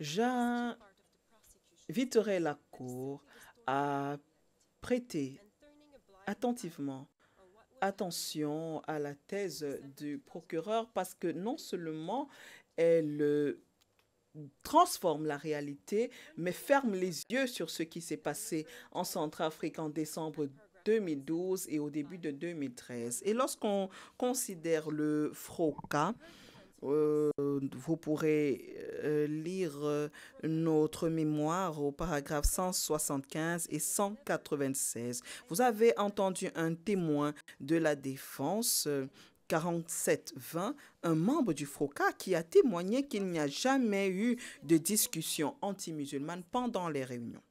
J'inviterai la Cour à prêter attentivement attention à la thèse du procureur parce que non seulement elle transforme la réalité, mais ferme les yeux sur ce qui s'est passé en Centrafrique en décembre 2012 et au début de 2013. Et lorsqu'on considère le FROCA, vous pourrez lire notre mémoire au paragraphe 175 et 196. Vous avez entendu un témoin de la défense 4720, un membre du FROCA qui a témoigné qu'il n'y a jamais eu de discussion anti-musulmane pendant les réunions.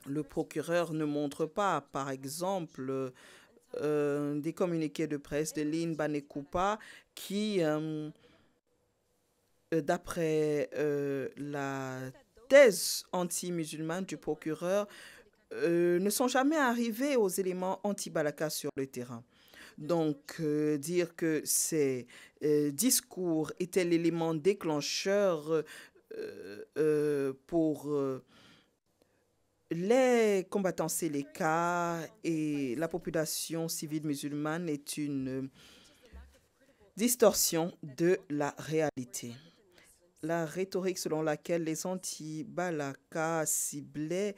Le procureur ne montre pas, par exemple, des communiqués de presse de Lynn Banekupa qui, d'après la thèse anti-musulmane du procureur, ne sont jamais arrivés aux éléments anti-Balaka sur le terrain. Donc, dire que ces discours étaient l'élément déclencheur pour les combattants Séléka et la population civile musulmane est une distorsion de la réalité. La rhétorique selon laquelle les anti-Balaka ciblaient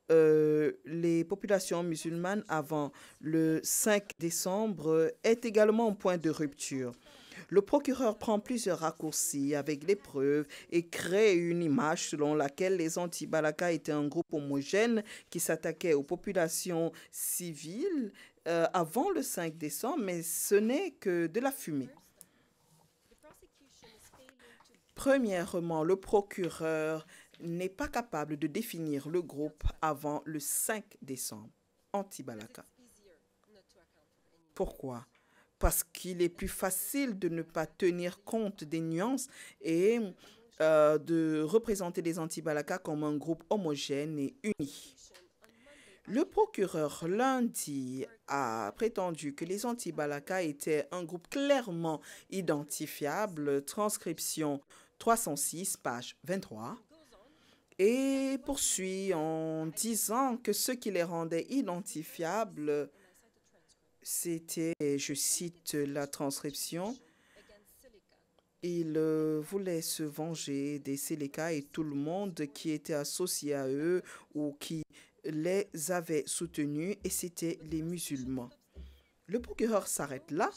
les populations musulmanes avant le 5 décembre est également un point de rupture. Le procureur prend plusieurs raccourcis avec les preuves et crée une image selon laquelle les anti-Balaka étaient un groupe homogène qui s'attaquait aux populations civiles avant le 5 décembre, mais ce n'est que de la fumée. Premièrement, le procureur n'est pas capable de définir le groupe avant le 5 décembre, anti-Balaka. Pourquoi? Parce qu'il est plus facile de ne pas tenir compte des nuances et de représenter les anti-Balaka comme un groupe homogène et uni. Le procureur lundi a prétendu que les anti-Balaka étaient un groupe clairement identifiable, transcription 306, page 23, et poursuit en disant que ce qui les rendait identifiables, c'était, je cite la transcription, ils voulaient se venger des Séléka et tout le monde qui était associé à eux ou qui les avait soutenus, et c'était les musulmans. Le procureur s'arrête là,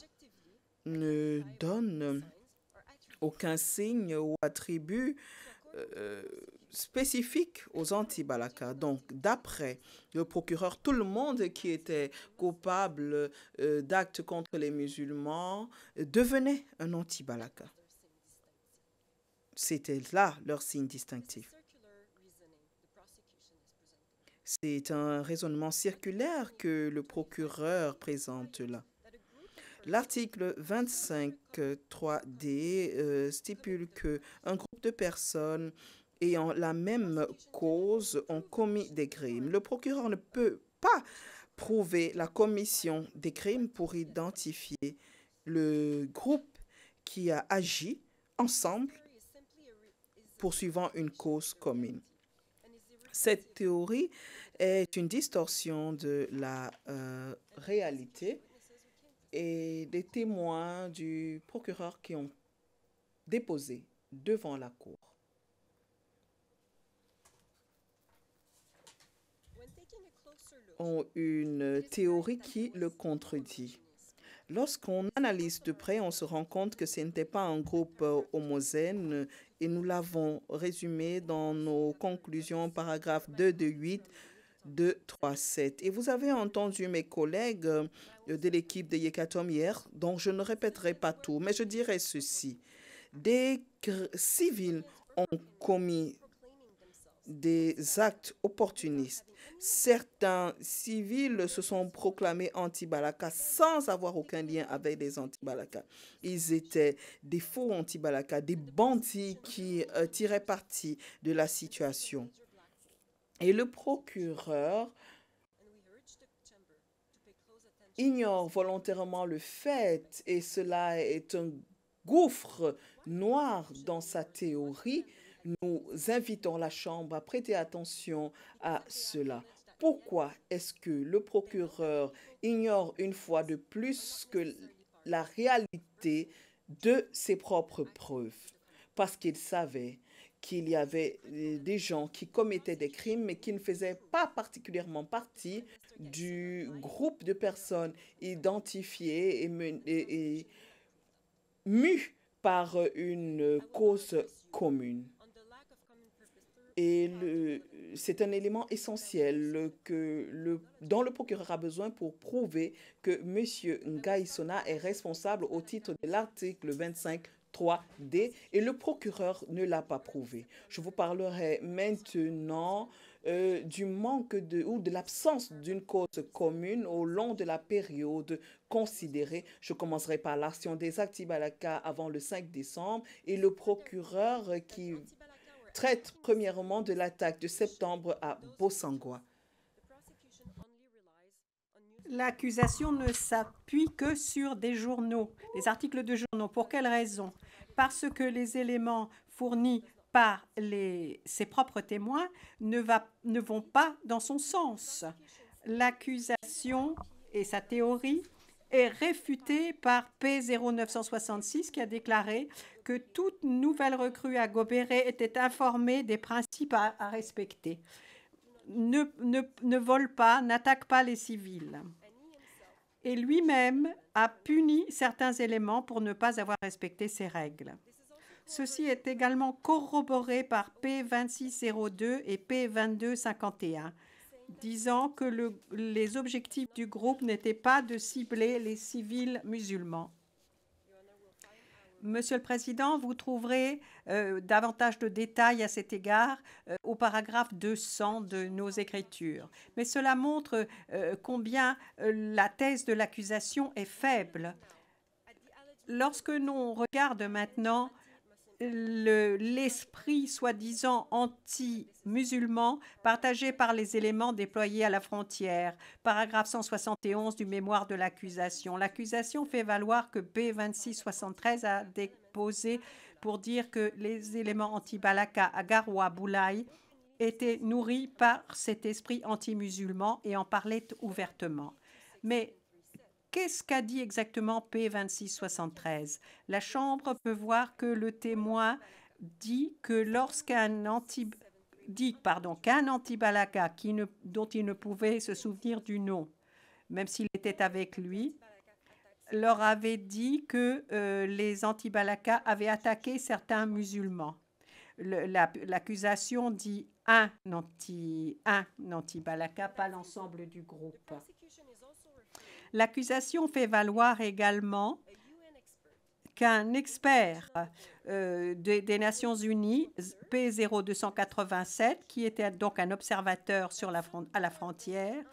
ne donne aucun signe ou attribut spécifique aux anti-Balaka. Donc, d'après le procureur, tout le monde qui était coupable d'actes contre les musulmans devenait un anti-Balaka. C'était là leur signe distinctif. C'est un raisonnement circulaire que le procureur présente là. L'article 25.3d stipule qu'un groupe de personnes ayant la même cause ont commis des crimes. Le procureur ne peut pas prouver la commission des crimes pour identifier le groupe qui a agi ensemble poursuivant une cause commune. Cette théorie est une distorsion de la réalité et des témoins du procureur qui ont déposé devant la cour. Ont une théorie qui le contredit. Lorsqu'on analyse de près, on se rend compte que ce n'était pas un groupe homogène et nous l'avons résumé dans nos conclusions, paragraphe 2 de 8, 2, 3, 7. Et vous avez entendu mes collègues de l'équipe de Yekatom hier, donc je ne répéterai pas tout, mais je dirai ceci. Des civils ont commis des actes opportunistes. Certains civils se sont proclamés anti-Balaka sans avoir aucun lien avec les anti-Balaka. Ils étaient des faux anti-Balaka, des bandits qui tiraient parti de la situation. Et le procureur ignore volontairement le fait, et cela est un gouffre noir dans sa théorie. Nous invitons la Chambre à prêter attention à cela. Pourquoi est-ce que le procureur ignore une fois de plus que la réalité de ses propres preuves? Parce qu'il savait qu'il y avait des gens qui commettaient des crimes mais qui ne faisaient pas particulièrement partie du groupe de personnes identifiées et mues par une cause commune. Et c'est un élément essentiel dont le procureur a besoin pour prouver que M. Ngaïsona est responsable au titre de l'article 25.3d et le procureur ne l'a pas prouvé. Je vous parlerai maintenant du manque ou de l'absence d'une cause commune au long de la période considérée. Je commencerai par l'action des anti-Balaka avant le 5 décembre et le procureur qui traite premièrement de l'attaque de septembre à Bosangwa. L'accusation ne s'appuie que sur des journaux, des articles de journaux. Pour quelle raison? Parce que les éléments fournis par ses propres témoins ne vont pas dans son sens. L'accusation et sa théorie est réfutée par P0966 qui a déclaré que toute nouvelle recrue à Gobéré était informée des principes à respecter. Ne vole pas, n'attaque pas les civils. Et lui-même a puni certains éléments pour ne pas avoir respecté ces règles. Ceci est également corroboré par P2602 et P2251, disant que les objectifs du groupe n'étaient pas de cibler les civils musulmans. Monsieur le Président, vous trouverez davantage de détails à cet égard au paragraphe 200 de nos écritures. Mais cela montre combien la thèse de l'accusation est faible. Lorsque l'on regarde maintenant l'esprit soi-disant anti-musulman partagé par les éléments déployés à la frontière. Paragraphe 171 du mémoire de l'accusation. L'accusation fait valoir que B2673 a déposé pour dire que les éléments anti-Balaka à Garoua Boulaye étaient nourris par cet esprit anti-musulman et en parlaient ouvertement. Mais qu'est-ce qu'a dit exactement P2673? La Chambre peut voir que le témoin dit que qu'un anti-Balaka dont il ne pouvait se souvenir du nom, même s'il était avec lui, leur avait dit que les anti-Balaka avaient attaqué certains musulmans. L'accusation dit un anti-Balaka, pas l'ensemble du groupe. L'accusation fait valoir également qu'un expert des Nations Unies, P0287, qui était donc un observateur à la frontière,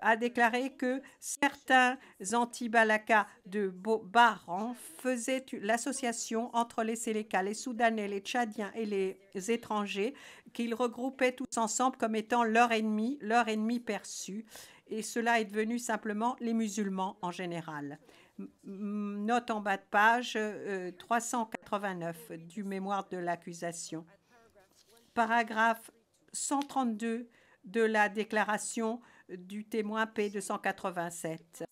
a déclaré que certains anti-Balaka de Baran faisaient l'association entre les Séléka, les Soudanais, les Tchadiens et les étrangers, qu'ils regroupaient tous ensemble comme étant leur ennemi perçu. Et cela est devenu simplement les musulmans en général. Note en bas de page 389 du mémoire de l'accusation. Paragraphe 132 de la déclaration du témoin P287.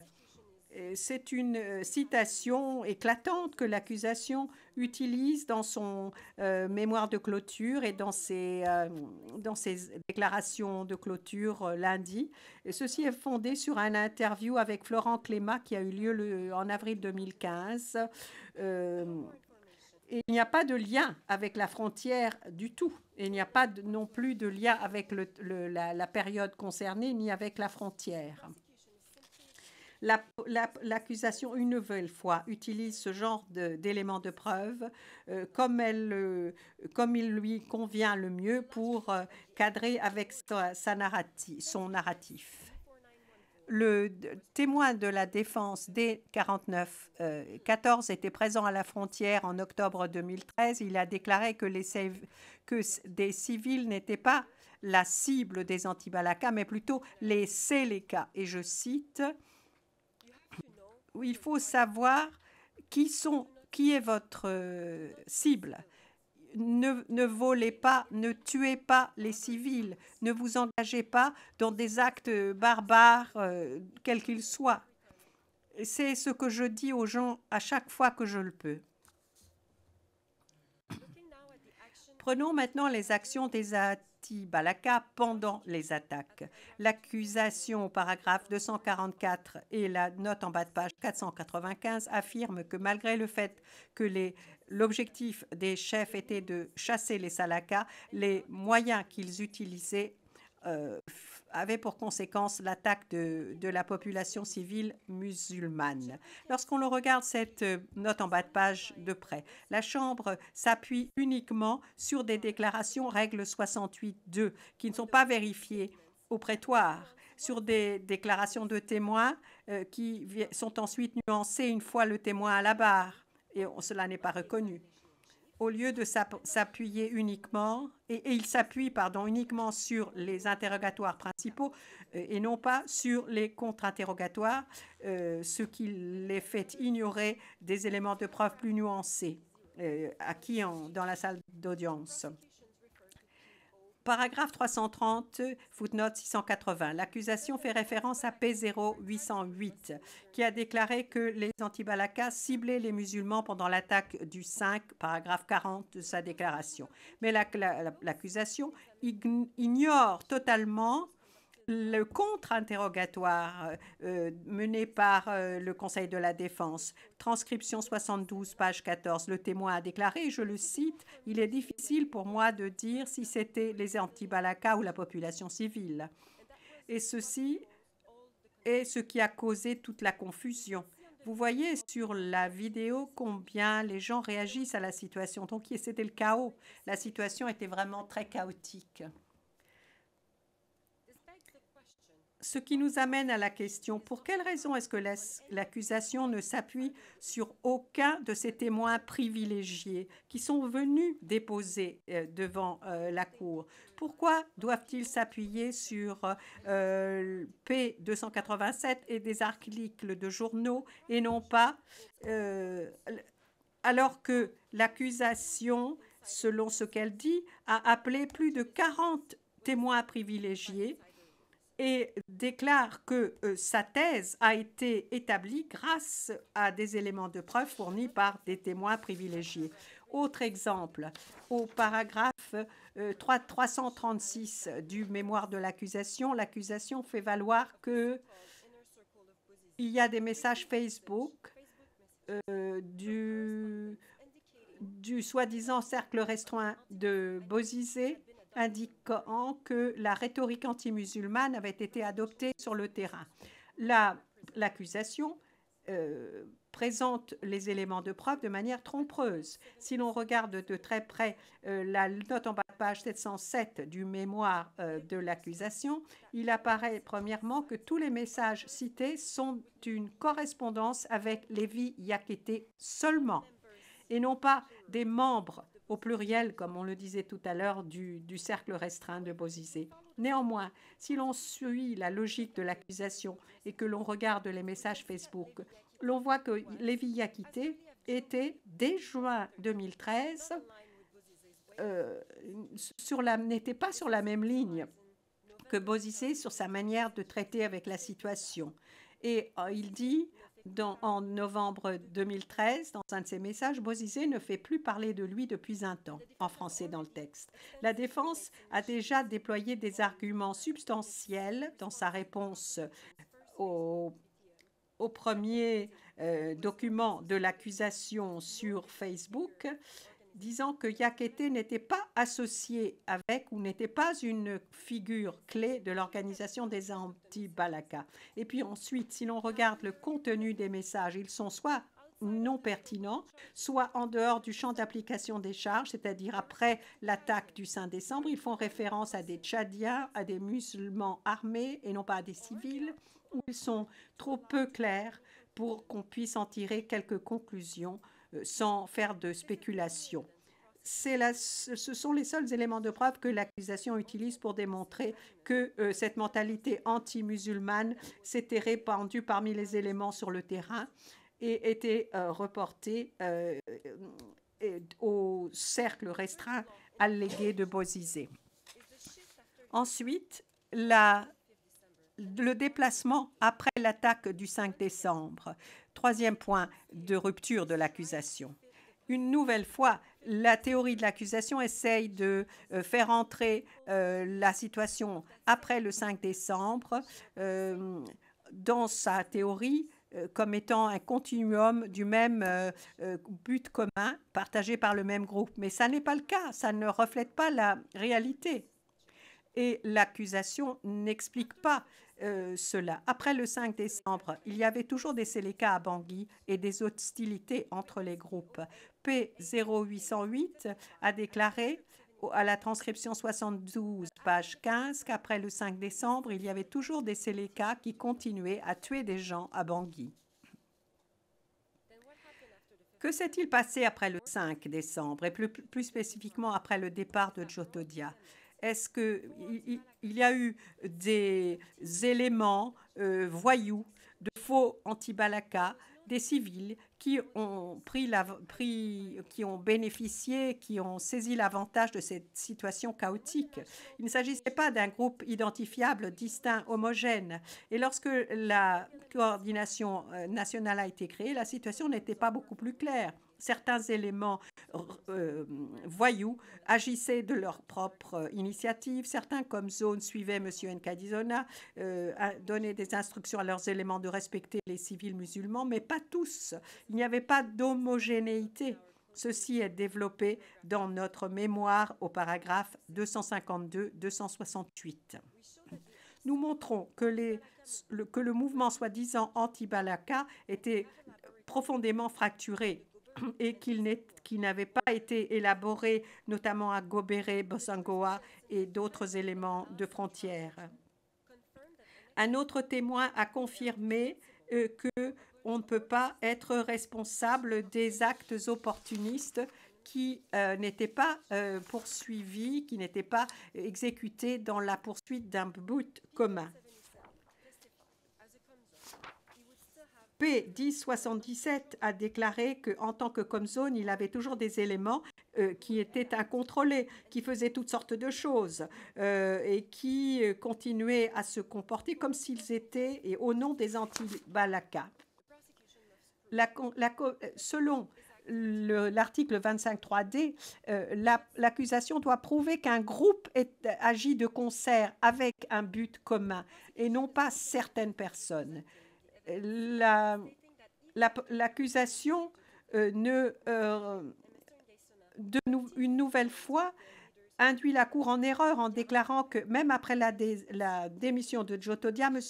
C'est une citation éclatante que l'accusation utilise dans son mémoire de clôture et dans ses déclarations de clôture lundi. Et ceci est fondé sur un interview avec Florent Clémat qui a eu lieu en avril 2015. Et il n'y a pas de lien avec la frontière du tout. Et il n'y a pas non plus de lien avec la période concernée ni avec la frontière. L'accusation, une nouvelle fois, utilise ce genre d'éléments de preuve comme il lui convient le mieux pour cadrer avec son narratif. Le témoin de la défense D4914 était présent à la frontière en octobre 2013. Il a déclaré que des civils n'étaient pas la cible des anti-Balaka, mais plutôt les Séléka. Et je cite: il faut savoir qui est votre cible. Ne volez pas, ne tuez pas les civils, ne vous engagez pas dans des actes barbares, quels qu'ils soient. C'est ce que je dis aux gens à chaque fois que je le peux. Prenons maintenant les actions des anti-Balaka pendant les attaques. L'accusation au paragraphe 244 et la note en bas de page 495 affirment que malgré le fait que l'objectif des chefs était de chasser les Salaka, les moyens qu'ils utilisaient avaient pour conséquence l'attaque de la population civile musulmane. Lorsqu'on regarde cette note en bas de page de près, la Chambre s'appuie uniquement sur des déclarations règle 68.2 qui ne sont pas vérifiées au prétoire, sur des déclarations de témoins qui sont ensuite nuancées une fois le témoin à la barre, et cela n'est pas reconnu. Au lieu de s'appuyer uniquement, et il s'appuie uniquement sur les interrogatoires principaux et non pas sur les contre-interrogatoires, ce qui les fait ignorer des éléments de preuve plus nuancés. acquis dans la salle d'audience. Paragraphe 330, footnote 680. L'accusation fait référence à P0808, qui a déclaré que les anti-Balaka ciblaient les musulmans pendant l'attaque du 5, paragraphe 40 de sa déclaration. Mais l'accusation ignore totalement le contre-interrogatoire mené par le Conseil de la Défense. Transcription 72, page 14. Le témoin a déclaré, je le cite, « Il est difficile pour moi de dire si c'était les anti-Balaka ou la population civile. » Et ceci est ce qui a causé toute la confusion. Vous voyez sur la vidéo combien les gens réagissent à la situation. Donc, c'était le chaos. La situation était vraiment très chaotique. Ce qui nous amène à la question, pour quelle raison est-ce que l'accusation ne s'appuie sur aucun de ces témoins privilégiés qui sont venus déposer devant la Cour? Pourquoi doivent-ils s'appuyer sur P287 et des articles de journaux et non pas, alors que l'accusation, selon ce qu'elle dit, a appelé plus de 40 témoins privilégiés et déclare que sa thèse a été établie grâce à des éléments de preuve fournis par des témoins privilégiés. Autre exemple, au paragraphe 336 du mémoire de l'accusation, l'accusation fait valoir qu'il y a des messages Facebook du soi-disant cercle restreint de Bozizé indiquant que la rhétorique anti-musulmane avait été adoptée sur le terrain. L'accusation présente les éléments de preuve de manière trompeuse. Si l'on regarde de très près la note en bas de page 707 du mémoire de l'accusation, il apparaît premièrement que tous les messages cités sont d'une correspondance avec Lévi Yakété seulement, et non pas des membres au pluriel, comme on le disait tout à l'heure, du cercle restreint de Bozizé. Néanmoins, si l'on suit la logique de l'accusation et que l'on regarde les messages Facebook, l'on voit que Lévi Yakété était, dès juin 2013, n'était pas sur la même ligne que Bozizé sur sa manière de traiter avec la situation. Et il dit... en novembre 2013, dans un de ses messages, Bozizé ne fait plus parler de lui depuis un temps, en français dans le texte. La défense a déjà déployé des arguments substantiels dans sa réponse au premier document de l'accusation sur Facebook, disant que Yakété n'était pas associé avec ou n'était pas une figure clé de l'organisation des anti-Balaka. Et puis ensuite, si l'on regarde le contenu des messages, ils sont soit non pertinents, soit en dehors du champ d'application des charges, c'est-à-dire après l'attaque du 5 décembre, ils font référence à des Tchadiens, à des musulmans armés et non pas à des civils, où ils sont trop peu clairs pour qu'on puisse en tirer quelques conclusions sans faire de spéculation. Ce sont les seuls éléments de preuve que l'accusation utilise pour démontrer que cette mentalité anti-musulmane s'était répandue parmi les éléments sur le terrain et était reportée au cercle restreint allégué de Bozizé. Ensuite, le déplacement après l'attaque du 5 décembre. Troisième point de rupture de l'accusation. Une nouvelle fois, la théorie de l'accusation essaye de faire entrer la situation après le 5 décembre dans sa théorie comme étant un continuum du même but commun partagé par le même groupe. Mais ça n'est pas le cas, ça ne reflète pas la réalité. Et l'accusation n'explique pas cela. Après le 5 décembre, il y avait toujours des Séléka à Bangui et des hostilités entre les groupes. P0808 a déclaré à la transcription 72, page 15, qu'après le 5 décembre, il y avait toujours des Séléka qui continuaient à tuer des gens à Bangui. Que s'est-il passé après le 5 décembre et plus spécifiquement après le départ de Djotodia? Est-ce qu'il y a eu des éléments voyous, de faux anti-Balaka des civils qui ont qui ont bénéficié, qui ont saisi l'avantage de cette situation chaotique. Il ne s'agissait pas d'un groupe identifiable, distinct, homogène. Et lorsque la coordination nationale a été créée, la situation n'était pas beaucoup plus claire. Certains éléments voyous agissaient de leur propre initiative. Certains, comme Zone, suivaient M. Nkadizona, donnaient des instructions à leurs éléments de respecter les civils musulmans, mais pas tous. Il n'y avait pas d'homogénéité. Ceci est développé dans notre mémoire au paragraphe 252-268. Nous montrons que le mouvement soi-disant anti-Balaka était profondément fracturé et qu'il n'avait pas été élaboré, notamment à Gobéré, Bossangoa et d'autres éléments de frontières. Un autre témoin a confirmé qu'on ne peut pas être responsable des actes opportunistes qui n'étaient pas poursuivis, qui n'étaient pas exécutés dans la poursuite d'un but commun. P1077 a déclaré qu'en tant que Comzone, il avait toujours des éléments qui étaient incontrôlés, qui faisaient toutes sortes de choses et qui continuaient à se comporter comme s'ils étaient et au nom des anti-Balaka. Selon l'article 25.3d, l'accusation doit prouver qu'un groupe agit de concert avec un but commun et non pas certaines personnes. L'accusation une nouvelle fois induit la Cour en erreur en déclarant que même après la démission de Jotodia, M.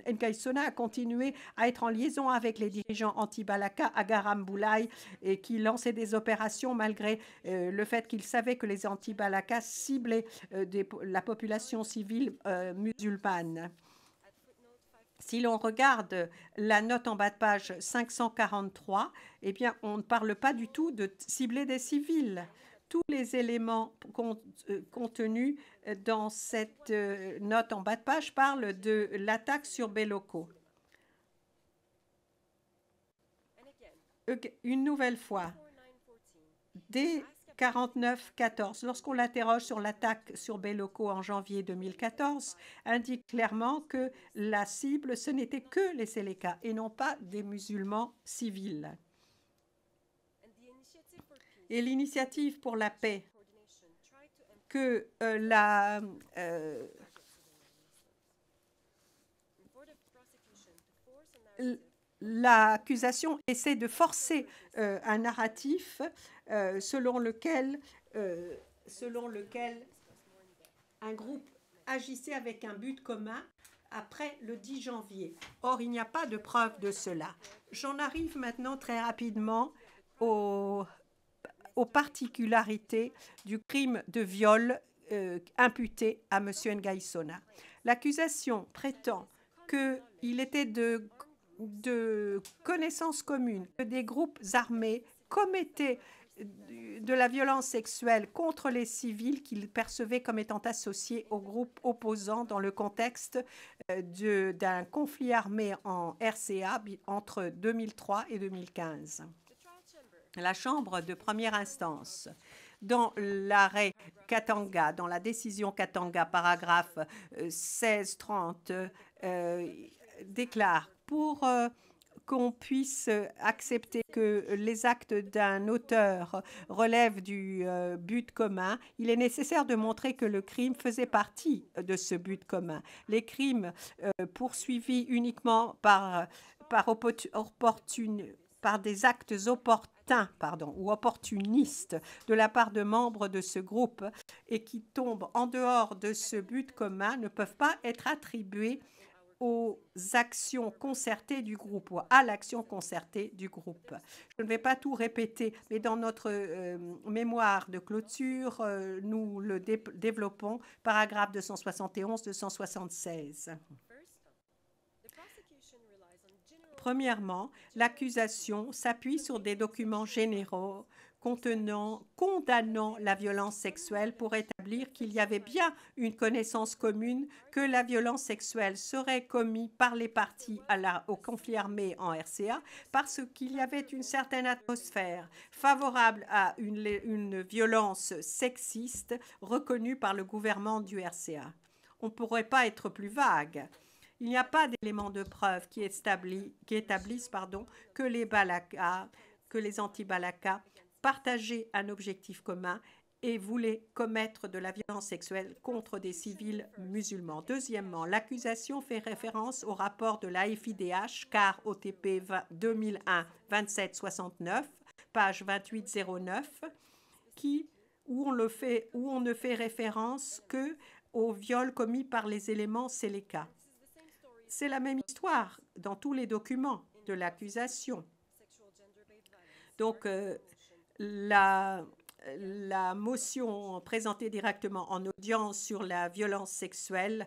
Nkadizona a continué à être en liaison avec les dirigeants anti-Balaka à Garamboulaye et qui lançaient des opérations malgré le fait qu'il savait que les anti-Balaka ciblaient la population civile musulmane. Si l'on regarde la note en bas de page 543, eh bien, on ne parle pas du tout de cibler des civils. Tous les éléments contenus dans cette note en bas de page parlent de l'attaque sur Beloko. Une nouvelle fois, dès 49-14, lorsqu'on l'interroge sur l'attaque sur Beloko en janvier 2014, indique clairement que la cible, ce n'était que les Séléka et non pas des musulmans civils. Et l'initiative pour la paix que l'accusation essaie de forcer un narratif selon lequel un groupe agissait avec un but commun après le 10 janvier. Or, il n'y a pas de preuve de cela. J'en arrive maintenant très rapidement aux particularités du crime de viol imputé à M. Nkadizona. L'accusation prétend qu'il était de connaissance commune que des groupes armés commettaient de la violence sexuelle contre les civils qu'ils percevaient comme étant associés aux groupes opposants dans le contexte d'un conflit armé en RCA entre 2003 et 2015. La Chambre de première instance, dans l'arrêt Katanga, dans la décision Katanga, paragraphe 1630, déclare pour qu'on puisse accepter que les actes d'un auteur relèvent du but commun, il est nécessaire de montrer que le crime faisait partie de ce but commun. Les crimes poursuivis uniquement par des actes opportuns ou opportunistes de la part de membres de ce groupe et qui tombent en dehors de ce but commun ne peuvent pas être attribués aux actions concertées du groupe ou à l'action concertée du groupe. Je ne vais pas tout répéter, mais dans notre mémoire de clôture, nous le développons, paragraphe 271-276. Premièrement, l'accusation s'appuie sur des documents généraux condamnant la violence sexuelle pour établir établir qu'il y avait bien une connaissance commune que la violence sexuelle serait commise par les partis au conflit armé en RCA parce qu'il y avait une certaine atmosphère favorable à une violence sexiste reconnue par le gouvernement du RCA. On ne pourrait pas être plus vague. Il n'y a pas d'éléments de preuve qui établissent que les anti-Balaka partageaient un objectif commun et voulaient commettre de la violence sexuelle contre des civils musulmans. Deuxièmement, l'accusation fait référence au rapport de l'AFIDH, car OTP 2001-2769, page 2809, où on ne fait référence que aux viols commis par les éléments Séléka. C'est la même histoire dans tous les documents de l'accusation. Donc, la motion présentée directement en audience sur la violence sexuelle,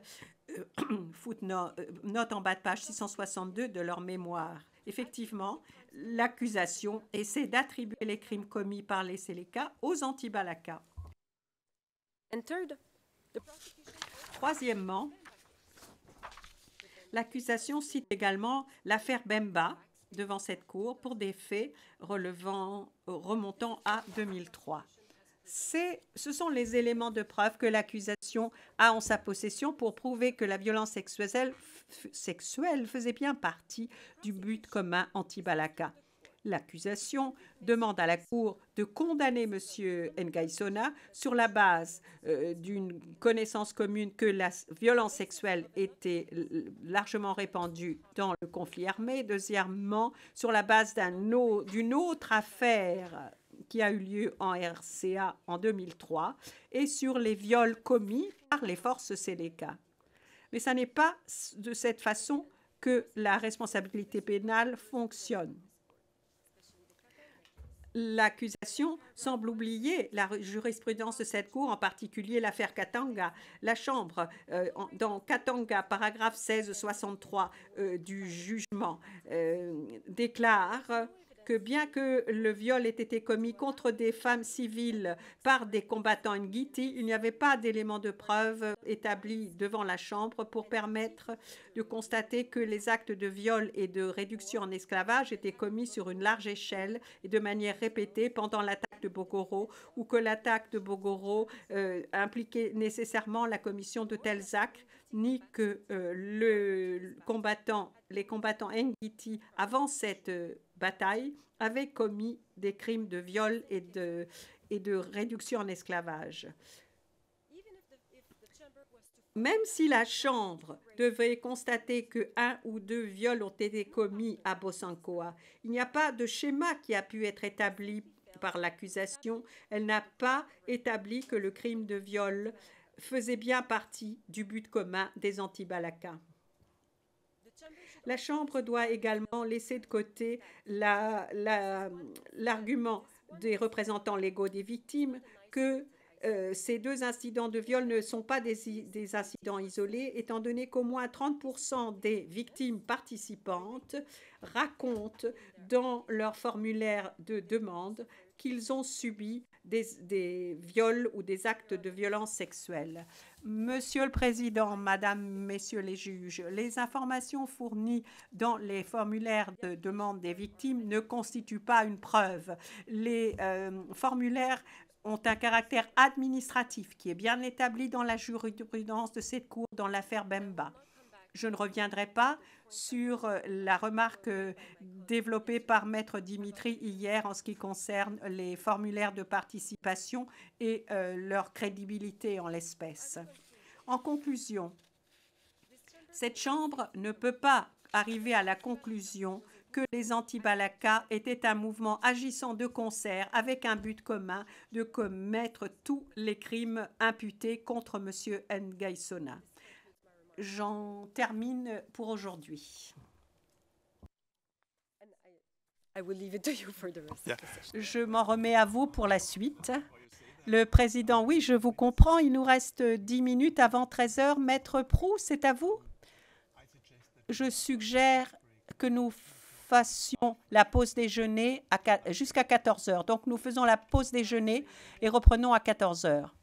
note en bas de page 662 de leur mémoire. Effectivement, l'accusation essaie d'attribuer les crimes commis par les Séléka aux anti-Balaka. Troisièmement, l'accusation cite également l'affaire Bemba devant cette cour pour des faits remontant à 2003. Ce sont les éléments de preuve que l'accusation a en sa possession pour prouver que la violence sexuelle faisait bien partie du but commun anti-Balaka. L'accusation demande à la Cour de condamner M. Ngaïsona sur la base d'une connaissance commune que la violence sexuelle était largement répandue dans le conflit armé. Deuxièmement, sur la base d'une autre affaire qui a eu lieu en RCA en 2003 et sur les viols commis par les forces Séléka. Mais ce n'est pas de cette façon que la responsabilité pénale fonctionne. L'accusation semble oublier la jurisprudence de cette Cour, en particulier l'affaire Katanga. La Chambre, dans Katanga, paragraphe 1663 du jugement, déclare que bien que le viol ait été commis contre des femmes civiles par des combattants Ngiti, il n'y avait pas d'éléments de preuve établis devant la Chambre pour permettre de constater que les actes de viol et de réduction en esclavage étaient commis sur une large échelle et de manière répétée pendant l'attaque de Bogoro, ou que l'attaque de Bogoro impliquait nécessairement la commission de tels actes, ni que les combattants Ngiti, avant cette bataille, avaient commis des crimes de viol et de réduction en esclavage. Même si la Chambre devait constater qu'un ou deux viols ont été commis à Bosankoa, il n'y a pas de schéma qui a pu être établi par l'accusation. Elle n'a pas établi que le crime de viol faisait bien partie du but commun des anti-Balaka. La Chambre doit également laisser de côté l'argument des représentants légaux des victimes que ces deux incidents de viol ne sont pas des incidents isolés, étant donné qu'au moins 30% des victimes participantes racontent dans leur formulaire de demande qu'ils ont subi des viols ou des actes de violence sexuelle. Monsieur le Président, Madame, Messieurs les juges, les informations fournies dans les formulaires de demande des victimes ne constituent pas une preuve. Les formulaires ont un caractère administratif qui est bien établi dans la jurisprudence de cette Cour dans l'affaire Bemba. Je ne reviendrai pas sur la remarque développée par Maître Dimitri hier en ce qui concerne les formulaires de participation et leur crédibilité en l'espèce. En conclusion, cette Chambre ne peut pas arriver à la conclusion que les anti-Balaka étaient un mouvement agissant de concert avec un but commun de commettre tous les crimes imputés contre M. Ngaïsona. J'en termine pour aujourd'hui. Je m'en remets à vous pour la suite. Le Président, oui, je vous comprends. Il nous reste 10 minutes avant 13 heures. Maître Proulx, c'est à vous. Je suggère que nous fassions la pause déjeuner jusqu'à 14 heures. Donc, nous faisons la pause déjeuner et reprenons à 14 heures.